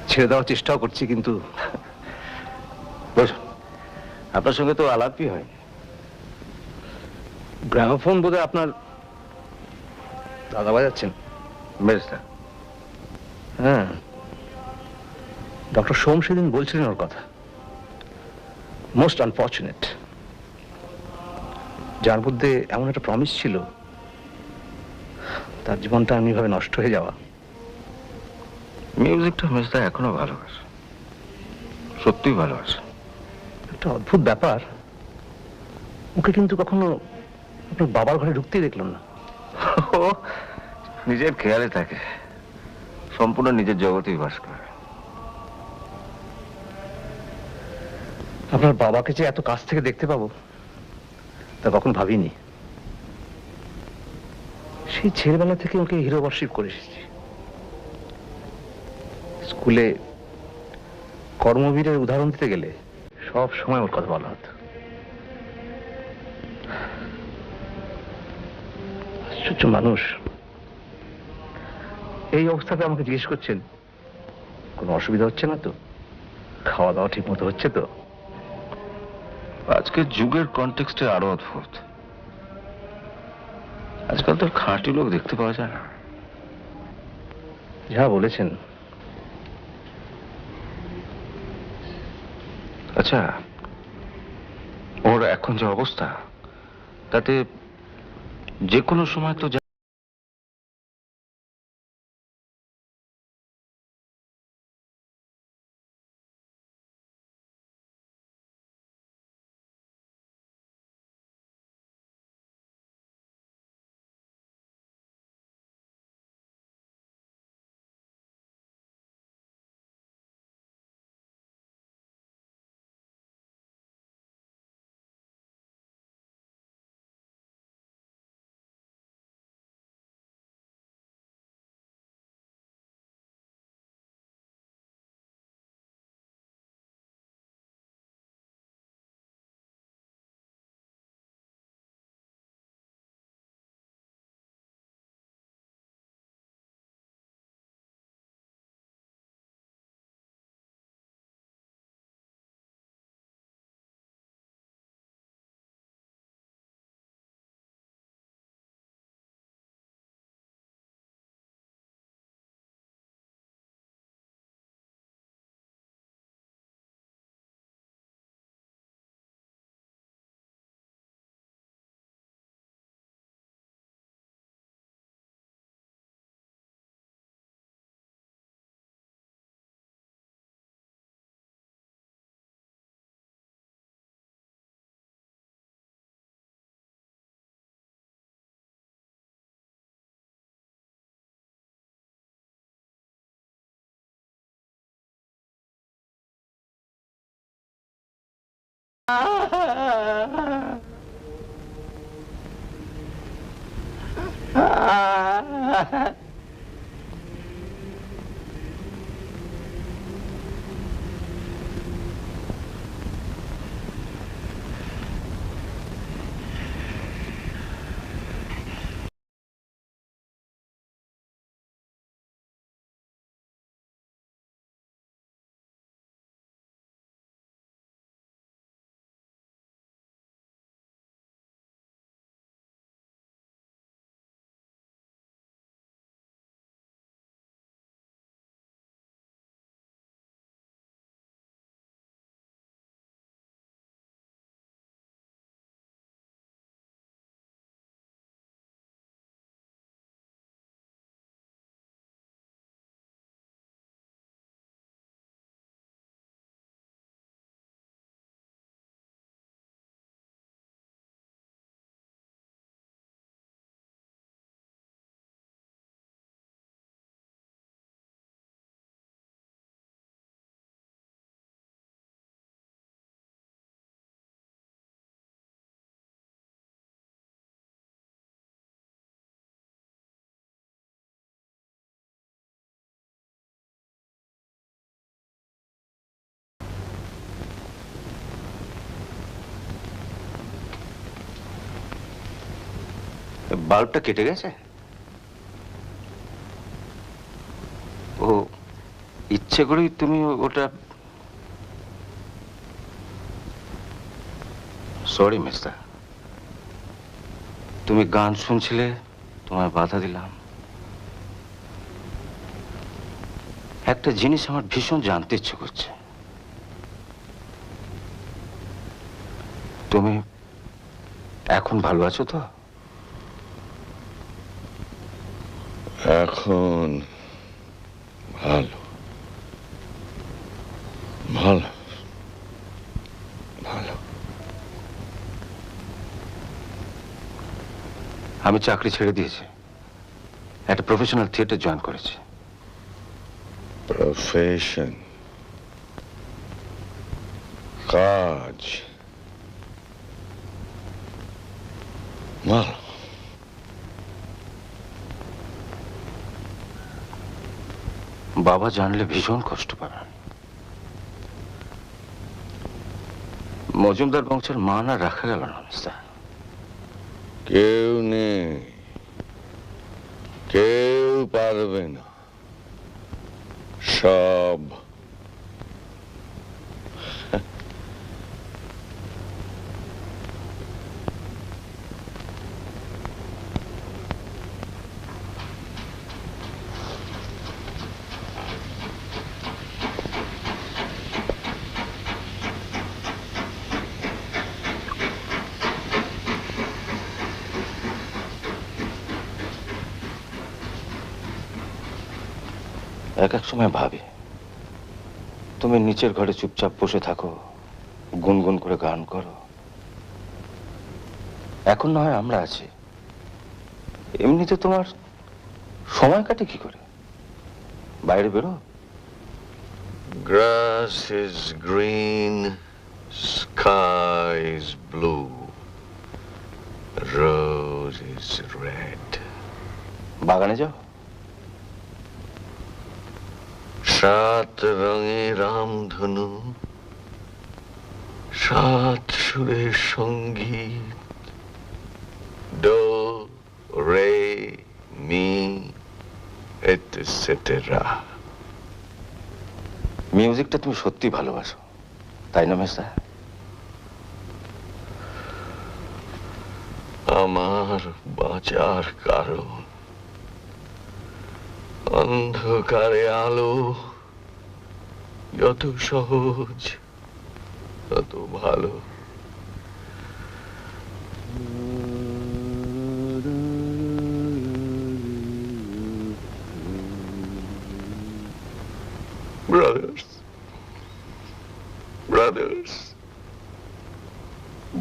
ছেড়ে দেওয়ার চেষ্টাও করছি, কিন্তু বুঝুন, আপনার সঙ্গে তো আলাপই হয়। গ্রামোফোন বোধহয় আপনার দাদা বাজাচ্ছেন। বেশটা? হ্যাঁ, ডক্টর সোম সেদিন বলছিলেন ওর কথা। Most unfortunate. যার মধ্যে এমন একটা প্রমিস ছিল, তার জীবনটা এমনিভাবে নষ্ট হয়ে যাওয়া। মিউজিকটা মেজদা এখনো ভালোবাসে, সত্যিই ভালোবাসে। একটা অদ্ভুত ব্যাপার, ওকে কিন্তু কখনো আপনার বাবার ঘরে ঢুকতেই দেখলাম না। ও নিজের খেয়ালে থাকে, সম্পূর্ণ নিজের জগতেই বাস করে। আপনার বাবাকে যে এত কাছ থেকে দেখতে পাবো তা কখন ভাবিনি। সেই ছেলেবেলা থেকে ওকে হিরো ওয়ার্শিপ করে এসেছি। স্কুলে কর্মবীরের উদাহরণ দিতে গেলে সব সময় ওর কথা বলা হতো। আশ্চর্য মানুষ। এই অবস্থাতে আমাকে জিজ্ঞেস করছেন কোনো অসুবিধা হচ্ছে না তো, খাওয়া দাওয়া ঠিক মতো হচ্ছে তো? আজকের যুগের কনটেক্সটে আরো অদ্ভুত। আজকাল তো খাঁটি লোক দেখতে পাওয়া যায় না। যা বলেছেন, আচ্ছা, ওর এখন যে অবস্থা তাতে যে কোনো সময় তো বাল্বটা কেটে গেছে। ও ইচ্ছে করেই তুমি ওটা, সরি মিস্টার, তুমি গান শুনছিলে, তোমায় বাধা দিলাম। একটা জিনিস আমার ভীষণ জানতে ইচ্ছে করছে, তুমি এখন ভালো আছো তো? এখন ভালো ভালো ভালো। আমি চাকরি ছেড়ে দিয়েছি, একটা প্রফেশনাল থিয়েটার জয়েন করেছি। প্রফেশন, কাজ, ভালো। বাবা জানলে ভীষণ কষ্ট পাবেন। মজুমদার বংশের মান আর রাখা গেল না মিস্টার। কেউ নেই, কেউ পারবে না, সব এক এক সময় ভাবি তুমি নিচের ঘরে চুপচাপ বসে থাকো, গুনগুন করে গান করো। এখন না হয় আমরা আছি, এমনিতে তোমার সময় কাটে কি করে? বাইরে বেরো। Grass is green, sky is blue, rose is red. বাগানে যাও। 7 রঙে রামধনু, 7 সুরের সঙ্গীত, ডো রে মি এটসেটেরা। মিউজিকটা তুমি সত্যি ভালোবাসো, তাই না মেসা? আমার বাঁচার কারণ অন্ধকারে আলো, যত সহজ তত ভালো। Brothers, brothers,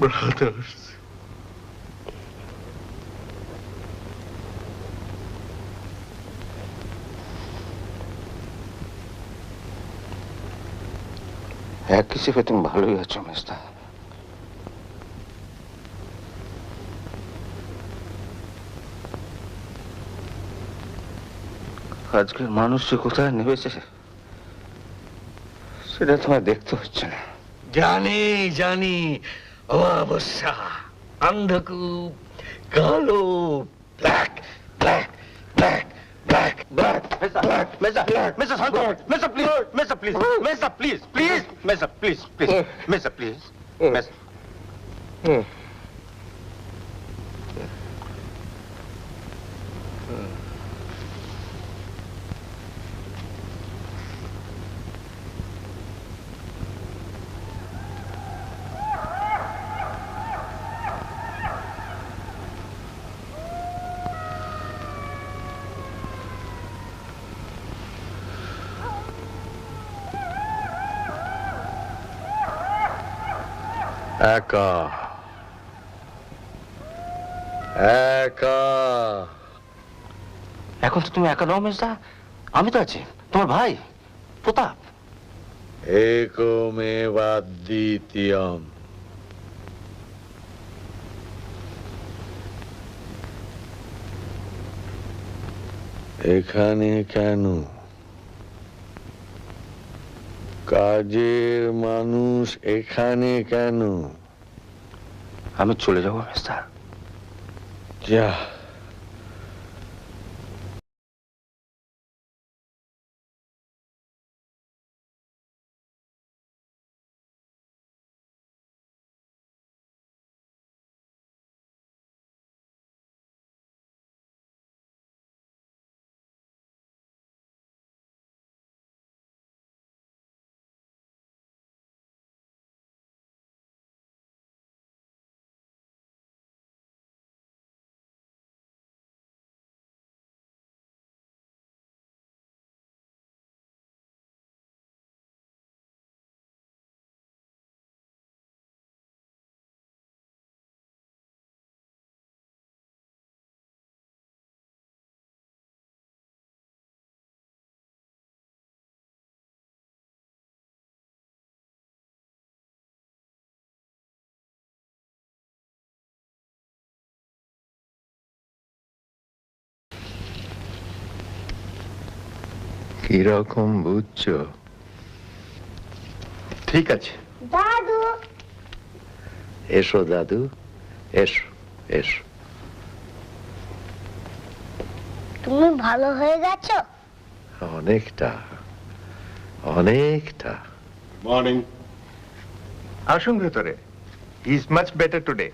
brothers. এক হিসেবে তুমি ভালোই আছো মেস্তা। আজকের মানুষ যে কোথায় নেমেছে সেটা তোমায় দেখতে হচ্ছে না। জানি জানি, অমাবস্যা, অন্ধকূপ, কালো, black black black black black black. মেসা, মেসা শান্ত, মেসা প্লিজ, মেসা প্লিজ, মেসা প্লিজ, প্লিজ, মেসা প্লিজ, প্লিজ, মেসা প্লিজ, মেসা। একা একা। এখন তো তুমি একা নও মেসা, আমি তো আছি, তোমার ভাই প্রতাপ। একমেবা দ্বিতীয়ম। এখানে কেন? কাজের মানুষ এখানে কেন? আমি চলে যাবো মেস্তা। যা। কিরকম বুঝছো? ঠিক আছে। দাদু, এসো দাদু, এসো এসো। তুমি ভালো হয়ে গেছো? অনেকটা অনেকটা। মর্নিং। আসুন ভেতরে। Is much better today.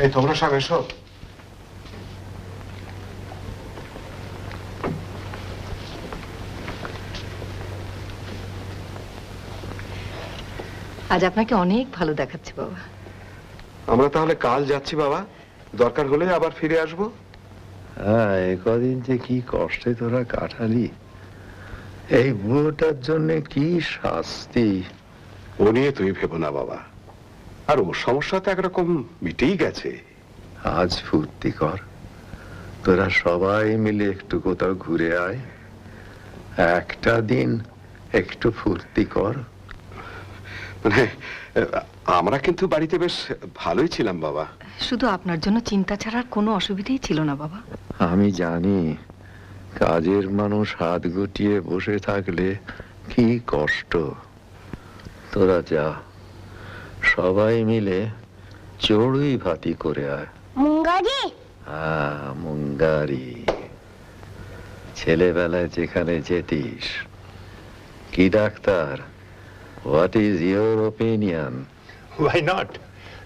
এই তোমরা সব এসো। আজ আপনাকে অনেক ভালো দেখাচ্ছে বাবা। আমরা তাহলে কাল যাচ্ছি বাবা, দরকার হলে আবার ফিরে আসবো। হ্যাঁ, কদিন যে কি কষ্টে তোরা কাটালি, এই বুড়োটার জন্য কি শাস্তি। ও নিয়ে তুমি ভেবো না বাবা, আর ওর সমস্যা তো একরকম মিটেই গেছে। আজ ফুর্তি কর, তোরা সবাই মিলে একটু কোথাও ঘুরে আয়, একটা দিন একটু ফুর্তি কর। মানে আমরা কিন্তু বাড়িতে বেশ ভালোই ছিলাম বাবা। শুধু আপনার জন্য চিন্তা ছাড়ার কোনো অসুবিধাই ছিল না বাবা। আমি জানি কাজের মানুষ হাত গুটিয়ে বসে থাকলে কি কষ্ট। তোরা যা, সবাই মিলে চড়ুই ভাতি করে আয়। মুঙ্গারি? হ্যাঁ, মুঙ্গারি। ছেলেবেলায় যেখানে যেতিস। কি doctor, what is your opinion? Why not?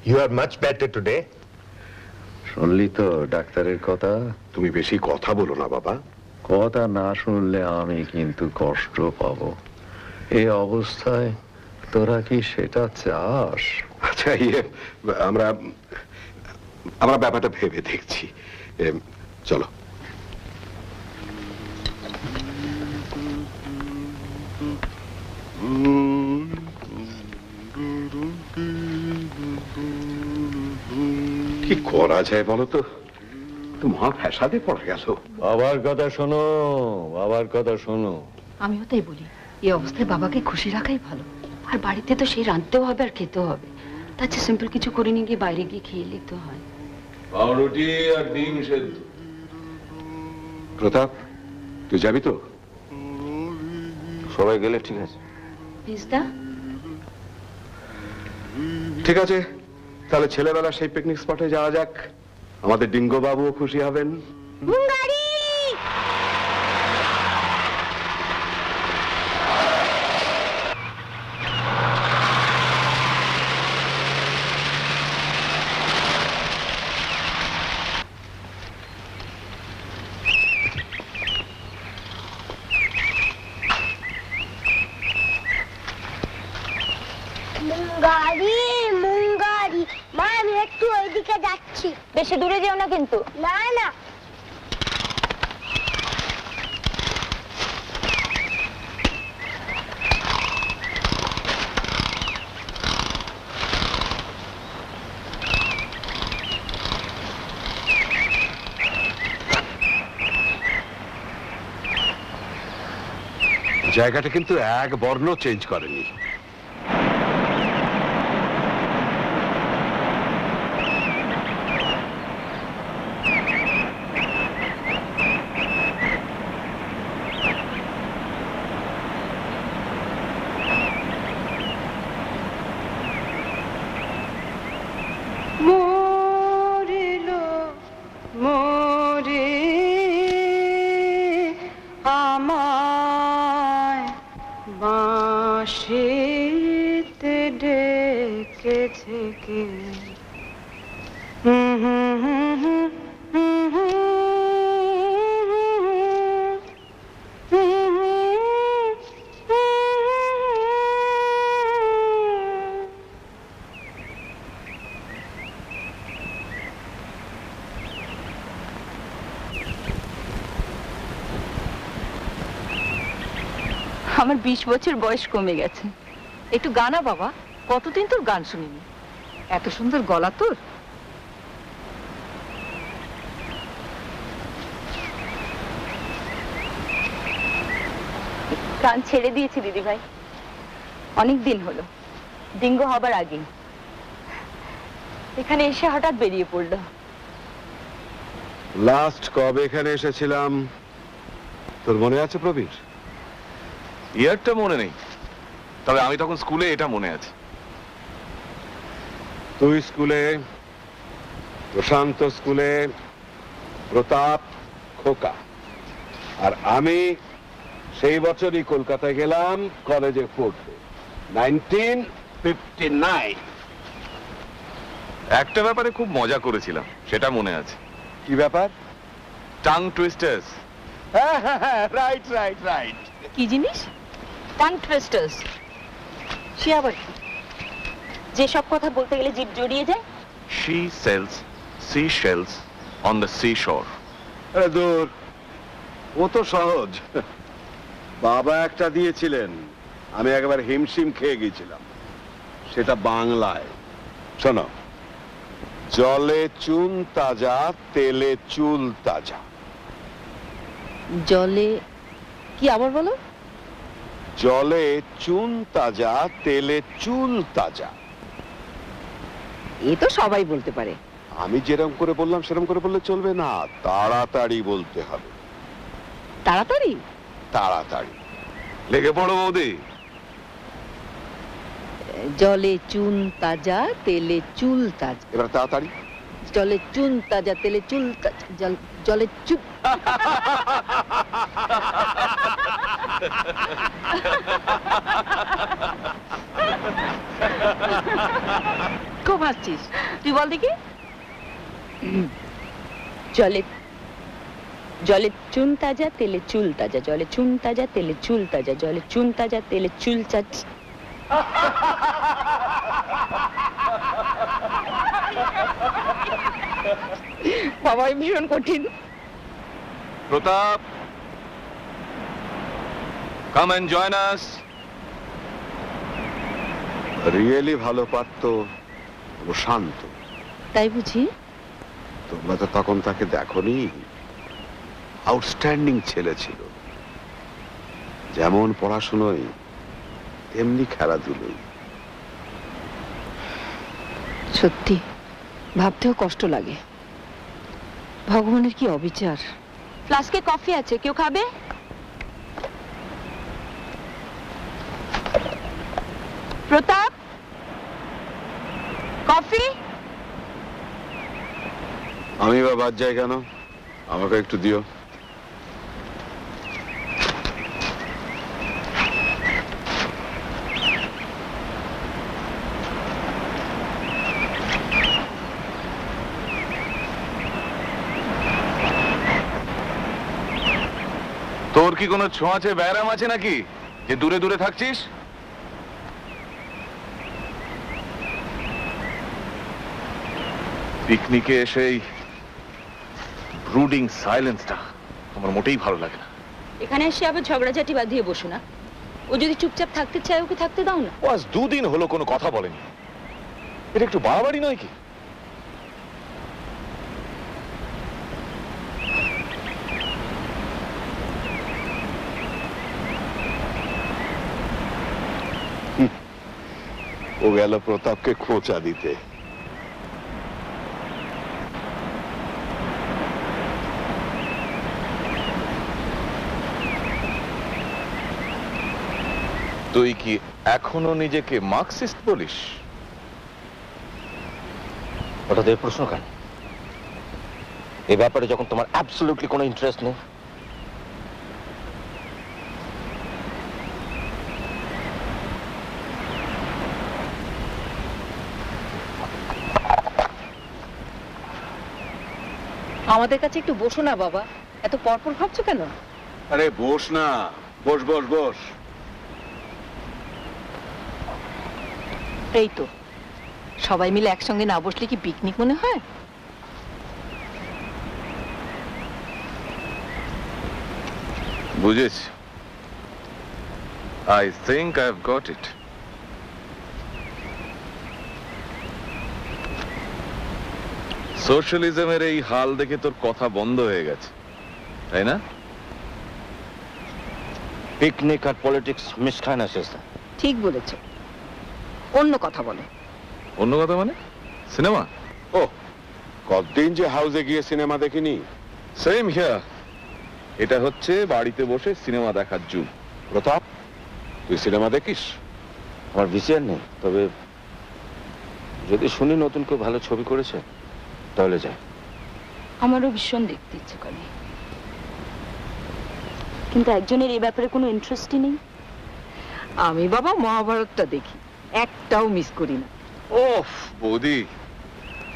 You are much better today. শুনলি তো ডাক্তারের কথা? তুমি বেশি কথা বলো না বাবা। কথা না শুনলে আমি কিন্তু কষ্ট পাবো। এই অবস্থায় তোরা কি সেটা চাস? আচ্ছা, আমরা আমরা ব্যাপারটা ভেবে দেখছি। চলো। কি করা যায় বলো তো? মহা ফ্যাসাদে পড়ে গেল। বাবার কথা শোনো, বাবার কথা শোনো। আমিও তাই বলি, এই অবস্থায় বাবাকে খুশি রাখাই ভালো। আর বাড়িতে তো সেই রাঁধতেও হবে আর খেতেও হবে, তার চেয়ে সিম্পল কিছু করে নিয়ে গিয়ে বাইরে গিয়ে খেয়ে তো হয়। পাউরুটি আর ডিম সেদ্ধ। প্রতাপ, তুই যাবি তো? সবাই গেলে ঠিক আছে। পিস্তা? ঠিক আছে, তাহলে ছেলেবেলা সেই পিকনিক স্পটে যাওয়া যাক। আমাদের ডিঙ্গো বাবুও খুশি হবেন। মুঙ্গারি! মুঙ্গারি, মুঙ্গারি। মা, আমি একটু ওইদিকে যাচ্ছি। বেশি দূরে যেও না কিন্তু। না না। জায়গাটা কিন্তু এক বর্ণ চেঞ্জ করেনি। মরিলো মরে আমায় বাঁশিতে ডেকেছে কে? আমার 20 বছর বয়স কমে গেছে। একটু গানা বাবা, কতদিন তোর গান শুনিনি। এত সুন্দর গলা তোর। গান ছেড়ে দিয়েছি দিদি ভাই, অনেক দিন হলো, ডিঙ্গো হবার আগে। এখানে এসে হঠাৎ বেরিয়ে পড়লো। লাস্ট কবে এখানে এসেছিলাম তোর মনে আছে প্রবীর? ইয়ারটা মনে নেই, তবে আমি তখন স্কুলে, এটা মনে আছে। তুই স্কুলে, প্রশান্ত স্কুলে, প্রতাপ, খোকা, আর আমি সেই বছরই কলকাতায় গেলাম কলেজে পড়তে, 1959। একটা ব্যাপারে খুব মজা করেছিলাম, সেটা মনে আছে। কি ব্যাপার? Tongue twisters. Right right right. কি জিনিস? টাং টুইস্টার্স? সে আবার কি? যে সব কথা বলতে গেলে জিভ জড়িয়ে যায়। She sells seashells on the seashore. আরে দূর, ও তো সহজ। বাবা একটা দিয়েছিলেন, আমি একবার হিমশিম খেয়ে গিয়েছিলাম। সেটা বাংলায়। শোনো, জলে চুন তাজা, তেলে চুল তাজা। জলে কি আবার বলো? জলে চুন তাজা, তেলে চুল তাজা। এ তো সবাই বলতে পারে। আমি যেরকম করে বললাম সেরকম করে বললে চলবে না, তাড়াতাড়ি বলতে হবে। তাড়াতাড়ি? তাড়াতাড়ি। লেগে পড়ো বৌদি। জলে চুন তাজা, তেলে চুল তাজা। এবার তাড়াতাড়ি। জলে চুন তাজা, তেলে চুল তাজা। জলে চুন। খুব হাসছিস, তুই বল দেখি। জলে জলে চুন তাজা, তেলে চুল তাজা। জলে চুন তাজা, তেলে চুল তাজা। জলে চুন তাজা, তেলে চুল তাজা। বাবা, ভীষণ কঠিন। প্রতাপ, come and join us. Really ভালো পারতো, ও শান্ত। তাই বুঝি? তোমরা তো তখন তাকে দেখোনি। আউটস্ট্যান্ডিং ছেলে ছিল, যেমন পড়াশুনোয় তেমনি খেলাধুলোয়। সত্যি ভাবতেও কষ্ট লাগে, ভগবানের কি অবিচার। ফ্লাস্কে কফি আছে, কেউ খাবে? প্রতাপ, কফি? আমি বা বাদ যাই কেন? আমাকে একটু দিও। তোর কি কোনো ছোঁয়াচে ব্যায়াম আছে নাকি যে দূরে দূরে থাকছিস? পিকনিকে এসেই ব্রুডিং সাইলেন্সটা আমার মোটেই ভালো লাগে না। এখানে এসে আবার ঝগড়াঝাটি বাঁধিয়ে বসো না। ও যদি চুপচাপ থাকতে চায়, ওকে থাকতে দাও না। ও আজ 2 দিন হলো কোনো কথা বলেনি। এটা একটু বাড়াবাড়ি নয় কি? ও গেল প্রতাপকে খোঁচা দিতে। তুই কি এখনো নিজেকে মার্কসিস্ট বলিস? ওটা দিয়ে প্রশ্ন কেন? এই ব্যাপারে যখন তোমার অ্যাবসলিউটলি কোনো ইন্টারেস্ট নেই। আমাদের কাছে একটু বসো না বাবা, এত পরপর ভাবছো কেন? আরে বস না, বস বস বস। এই তো, সবাই মিলে একসঙ্গে না বসলে কি পিকনিক মনে হয়? বুঝেছি। I think I've got it. সোশ্যালিজমের এই হাল দেখে তোর কথা বন্ধ হয়ে গেছে, তাই না? পিকনিক আর পলিটিক্স মিস খায় না শেষ। ঠিক বলেছ। অন্য কথা বলে। অন্য কথা মানে? সিনেমা? ও, কতদিন যে হাউসে গিয়ে সিনেমা দেখিনি। Same here. এটা হচ্ছে বাড়িতে বসে সিনেমা দেখার যুগ। প্রতাপ, তুই সিনেমা দেখিস? আমার ভিসিআর নেই, তবে যদি শুনি নতুন কেউ ভালো ছবি করেছে তাহলে যাই। আমারও ভীষণ দেখতে ইচ্ছে করে, কিন্তু একজনের এই ব্যাপারে কোনো ইন্টারেস্টই নেই। আমি বাবা মহাভারতটা দেখি, একটাও মিস করি না। ওফ বৌদি,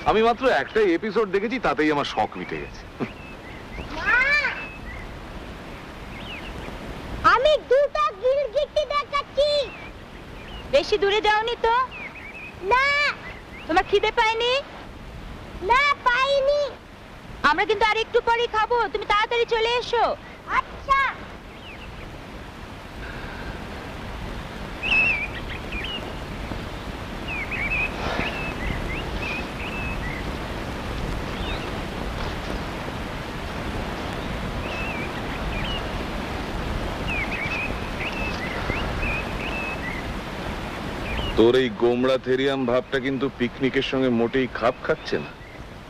আমি মাত্র একটা এপিসোড দেখেছি, তাতেই আমার শখ মিটে গেছে। আমি দুটো গিরগিটি দেখাচ্ছি। বেশি দূরে যাওনি তো? না। তোমার খিদে পায়নি? না, পাইনি। আমরা কিন্তু আর একটু পরেই খাবো, তুমি তাড়াতাড়ি চলে এসো। আচ্ছা। তোর এই গোমড়া থেরিয়াম ভাবটা কিন্তু পিকনিকের সঙ্গে মোটেই খাপ খাচ্ছে না।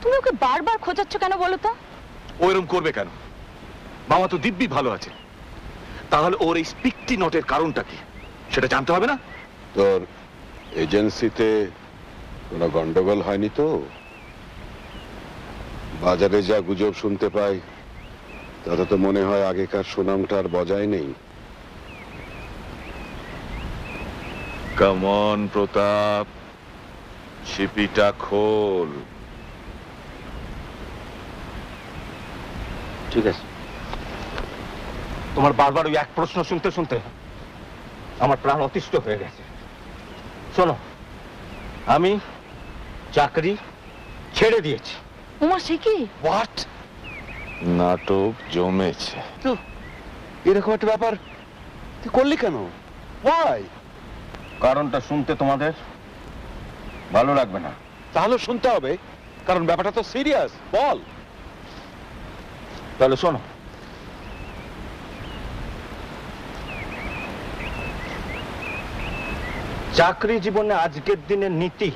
তুমি ওকে বারবার খোঁজাচ্ছ কেন বলো তো? ও এরম করবে কেন? মামা তো দিব্যি ভালো আছে। তাহলে ওর এই স্পিকটি নোটের কারণটা কি সেটা জানতে হবে না? তোর এজেন্সিতে কোনো গন্ডগোল হয়নি তো? বাজারে যা গুজব শুনতে পাই তাতে তো মনে হয় আগেকার সুনামটা আর বজায় নেই। কামন প্রতাপ, ছিপিটা খোল। ঠিক আছে। তোমার বারবার ওই এক প্রশ্ন শুনতে শুনতে আমার প্রাণ অতিষ্ঠ হয়ে গেছে। শোনো, আমি চাকরি ছেড়ে দিয়েছি। উমা সে কি? হোয়াট? নাটক জমেছে। তো এরকম একটা ব্যাপার তুই করলি কেন? ওয়াই? কারণটা শুনতে তোমাদের ভালো লাগবে না। তাহলে শুনতে হবে, কারণ ব্যাপারটা তো সিরিয়াস। বল। তাহলে শোনো, চাকরি জীবনে আজকের দিনের নীতি,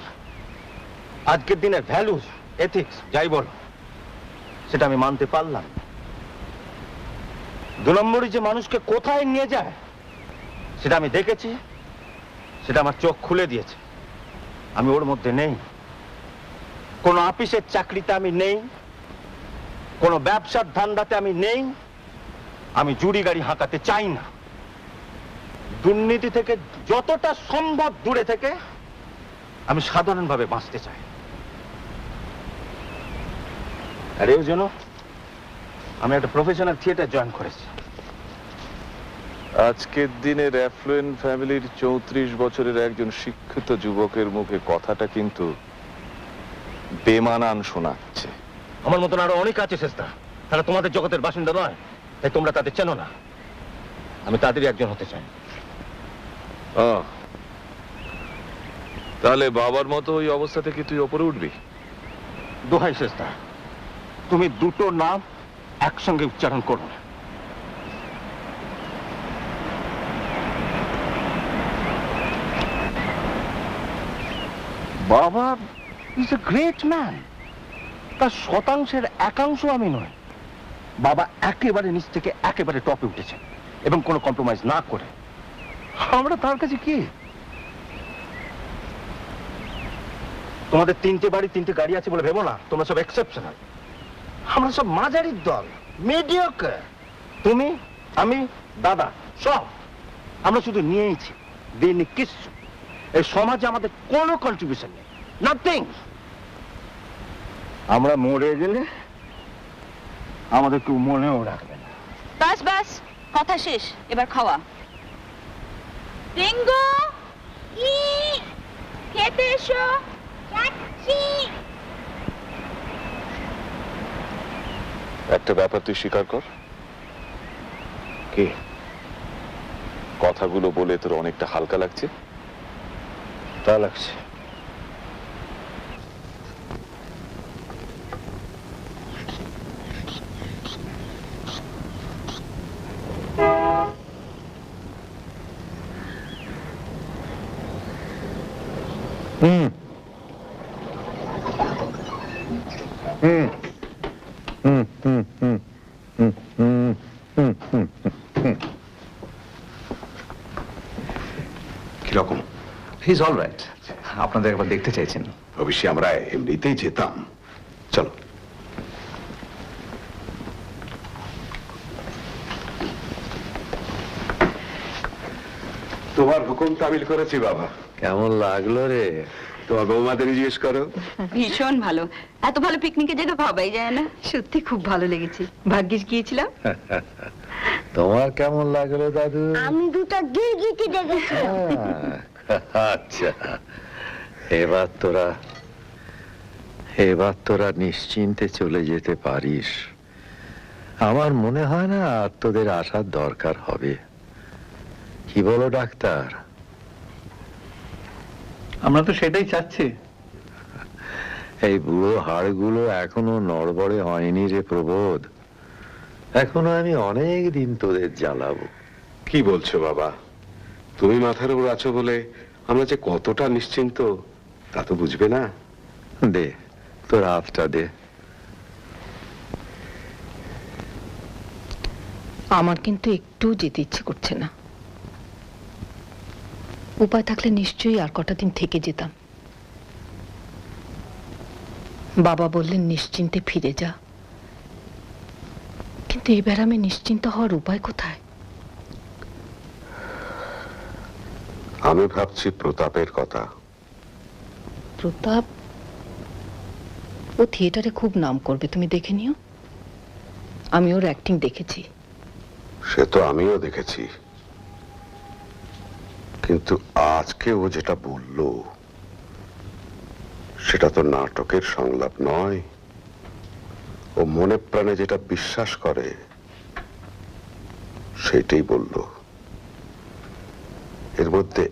আজকের দিনের ভ্যালুস, এথিক্স যাই বলো, সেটা আমি মানতে পারলাম। 2 নম্বরই যে মানুষকে কোথায় নিয়ে যায় সেটা আমি দেখেছি, সেটা আমার চোখ খুলে দিয়েছে। আমি ওর মধ্যে নেই। কোন অফিসের চাকরিতে আমি নেই, কোন ব্যবসার ধান্দাতে আমি নেই। আমি জুড়ি গাড়ি হাঁকাতে চাই না। দুর্নীতি থেকে যতটা সম্ভব দূরে থেকে আমি সাধারণভাবে বাঁচতে চাই। আর এর জন্য আমি একটা প্রফেশনাল থিয়েটার জয়েন করেছি। আজকের দিনের অ্যাফ্লুয়েন্ট ফ্যামিলির 34 বছরের একজন শিক্ষিত যুবকের মুখে কথাটা কিন্তু বেমানান শোনাচ্ছে। আমার মতন আরো অনেক আছে চেষ্টা, তারা তোমাদের জগতের বাসিন্দা নয়, তাই তোমরা তাদের চেনো না। আমি তাদেরই একজন হতে চাই। তাহলে বাবার মতো ওই অবস্থা থেকে তুই ওপরে উঠবি? দোহাই চেষ্টা, তুমি দুটো নাম একসঙ্গে উচ্চারণ করো না। বাবা ইজ এ গ্রেট ম্যান, তার শতাংশের একাংশ আমি নয়। বাবা একেবারে নিচ থেকে একেবারে টপে উঠেছে এবং কোনো কম্প্রোমাইজ না করে। আমরা তার কাছে কি? তোমাদের 3টে বাড়ি 3টে গাড়ি আছে বলে ভেবো না তোমরা সব এক্সেপশনাল। আমরা সব মাঝারির দল, মিডিওকার। তুমি, আমি, দাদা সব আমরা শুধু নিয়েইছি, দিইনি কিছু। এই সমাজে আমাদের কোনো কন্ট্রিবিউশন নেই, নাথিং। আমরা মরে গেলে আমাদের কেউ মনেও রাখবে না। বাস বাস, কথা শেষ, এবার খাওয়া। রিঙ্গু, খেতে এসো। একটা ব্যাপার তুই স্বীকার কর। কি? কথাগুলো বলে তোর অনেকটা হালকা লাগছে। তা লাগছে। কিরকম? He is all right. আপনাদের একবার দেখতে চাইছেন। অবশ্যই আমরা এমনিতেই যেতাম। চলো। তোমার হুকুম তামিল করেছি বাবা। কেমন লাগলো রে? তোমার বৌমাদের জিজ্ঞেস করো। ভীষণ ভালো। এত ভালো পিকনিকের জায়গা ভাবাই যায় না। সত্যি খুব ভালো লেগেছে। ভাগ্যিস গিয়েছিলাম। তোমার কেমন লাগলো দাদু? আমি দুটো গিরগিটি দেখেছি। আচ্ছা, এবার তোরা এবার তোরা নিশ্চিন্তে চলে যেতে পারিস। আমার মনে হয় না আর তোদের আসার দরকার হবে। কি বলো ডাক্তার? আমরা তো সেটাই চাচ্ছি। এই বুড়ো হাড়গুলো এখনো নড়বড়ে হয়নি রে প্রবোধ। এখনো আমি অনেক দিন তোদের জ্বালাবো। কি বলছো বাবা? তুমি মাথার উপর আছো বলে আমরা যে কতটা নিশ্চিন্ত তা তো বুঝবে না। দে তোর হাতটা দে। আমার কিন্তু একটু যেতে ইচ্ছে করছে না। উপায় থাকলে নিশ্চয়ই আর কটা দিন থেকে যেতাম। বাবা বললেন নিশ্চিন্তে ফিরে যা, কিন্তু এবার আমি নিশ্চিন্ত হওয়ার উপায় কোথায়? আমি ভাবছি প্রতাপের কথা। প্রতাপ ও থিয়েটারে খুব নাম করবে, তুমি দেখে নিও। আমি ওর অ্যাক্টিং দেখেছি। সে তো আমিও দেখেছি, কিন্তু আজকে ও যেটা বলল সেটা তো নাটকের সংলাপ নয়। ও মনে প্রাণে যেটা বিশ্বাস করে সেটাই বলল। এর মধ্যে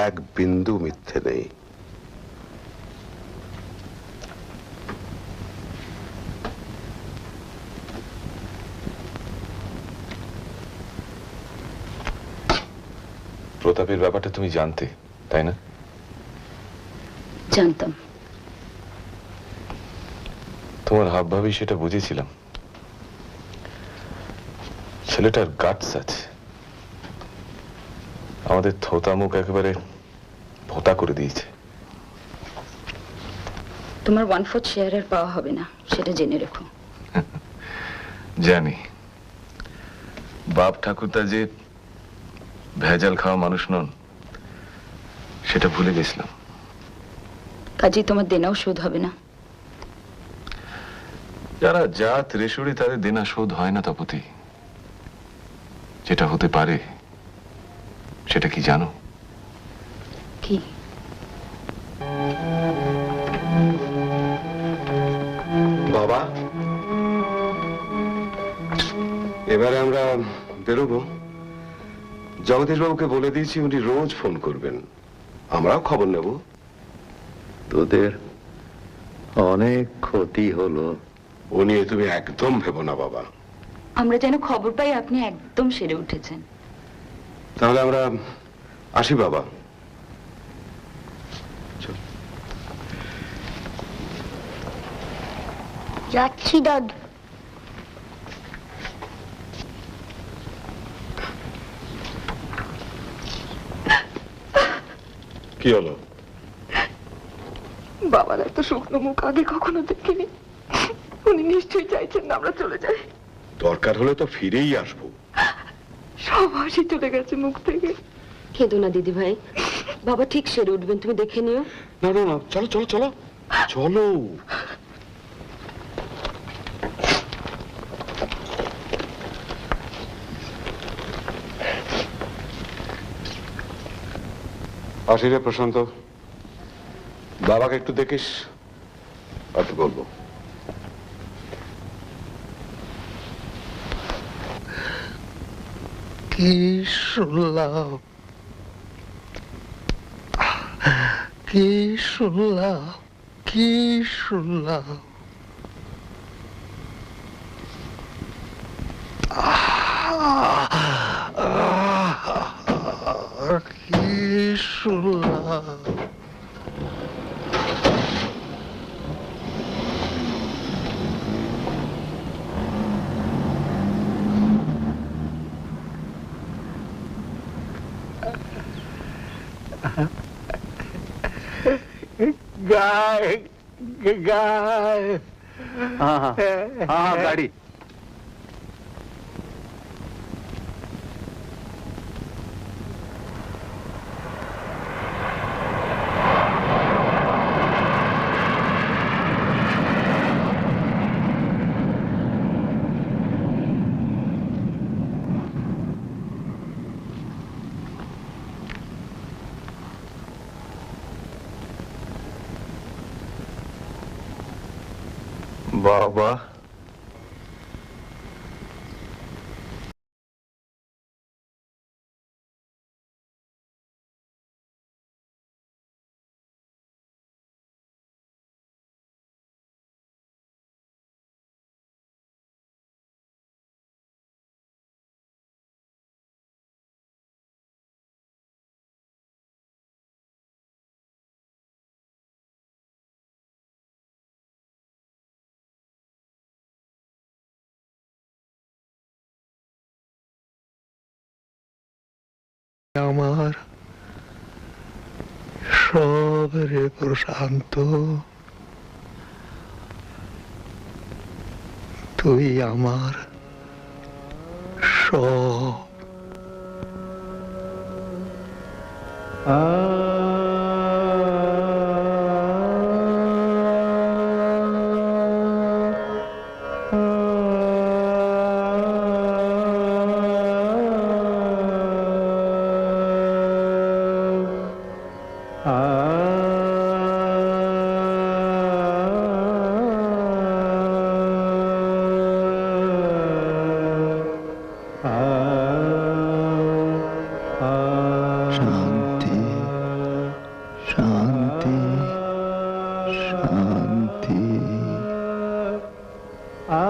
এক বিন্দু মিথ্যে নেই। প্রতাপের ব্যাপারটা তুমি জানতে, তাই না? জানতাম। তোমার হাবভাবেই সেটা বুঝেছিলাম। ছেলেটার গাটস আছে। আমাদের থোতা মুখ একেবারে ভোতা করে দিয়েছে। তোমার 1/4 শেয়ার আর পাওয়া হবে না, সেটা জেনে রেখো। জানি বাপ ঠাকুরদা যে ভেজাল খাওয়া মানুষ নন সেটা ভুলে গেছিলাম। কাজেই তোমার দেনাও শোধ হবে না। যারা জাত রেশুড়ি তাদের দেনা শোধ হয় না তপতি। যেটা হতে পারে সেটা কি জানো? কি? বাবা, এবারে আমরা বেরোবো। জগদীশ বাবুকে বলে দিয়েছি উনি রোজ ফোন করবেন, আমরাও খবর নেব। তোদের অনেক ক্ষতি হলো। ও নিয়ে তুমি একদম ভেবো না বাবা। আমরা যেন খবর পাই আপনি একদম সেরে উঠেছেন। তাহলে আমরা আসি বাবা। যাচ্ছি দাদু। কি হলো? বাবার এত শুকনো মুখ আগে কখনো দেখিনি। উনি নিশ্চয়ই চাইছেন না আমরা চলে যাই। দরকার হলে তো ফিরেই আসবো। সব হাসি চলে গেছে মুখ থেকে। কেঁদো না দিদি ভাই, বাবা ঠিক সেরে উঠবেন, তুমি দেখে নিও। না না না, চলো চলো চলো চলো। আসি রে প্রশান্ত, বাবাকে একটু দেখিস, আর তো বলবো। কি শুনলাম, কি শুনলাম, কি শুনলাম। কি শুনলাম। गाय गाय। हाँ हाँ हाँ, गाड़ी। বাবা আমার সবরে প্রশান্ত, তুই আমার সব। শান্তি শান্তি শান্তি। আ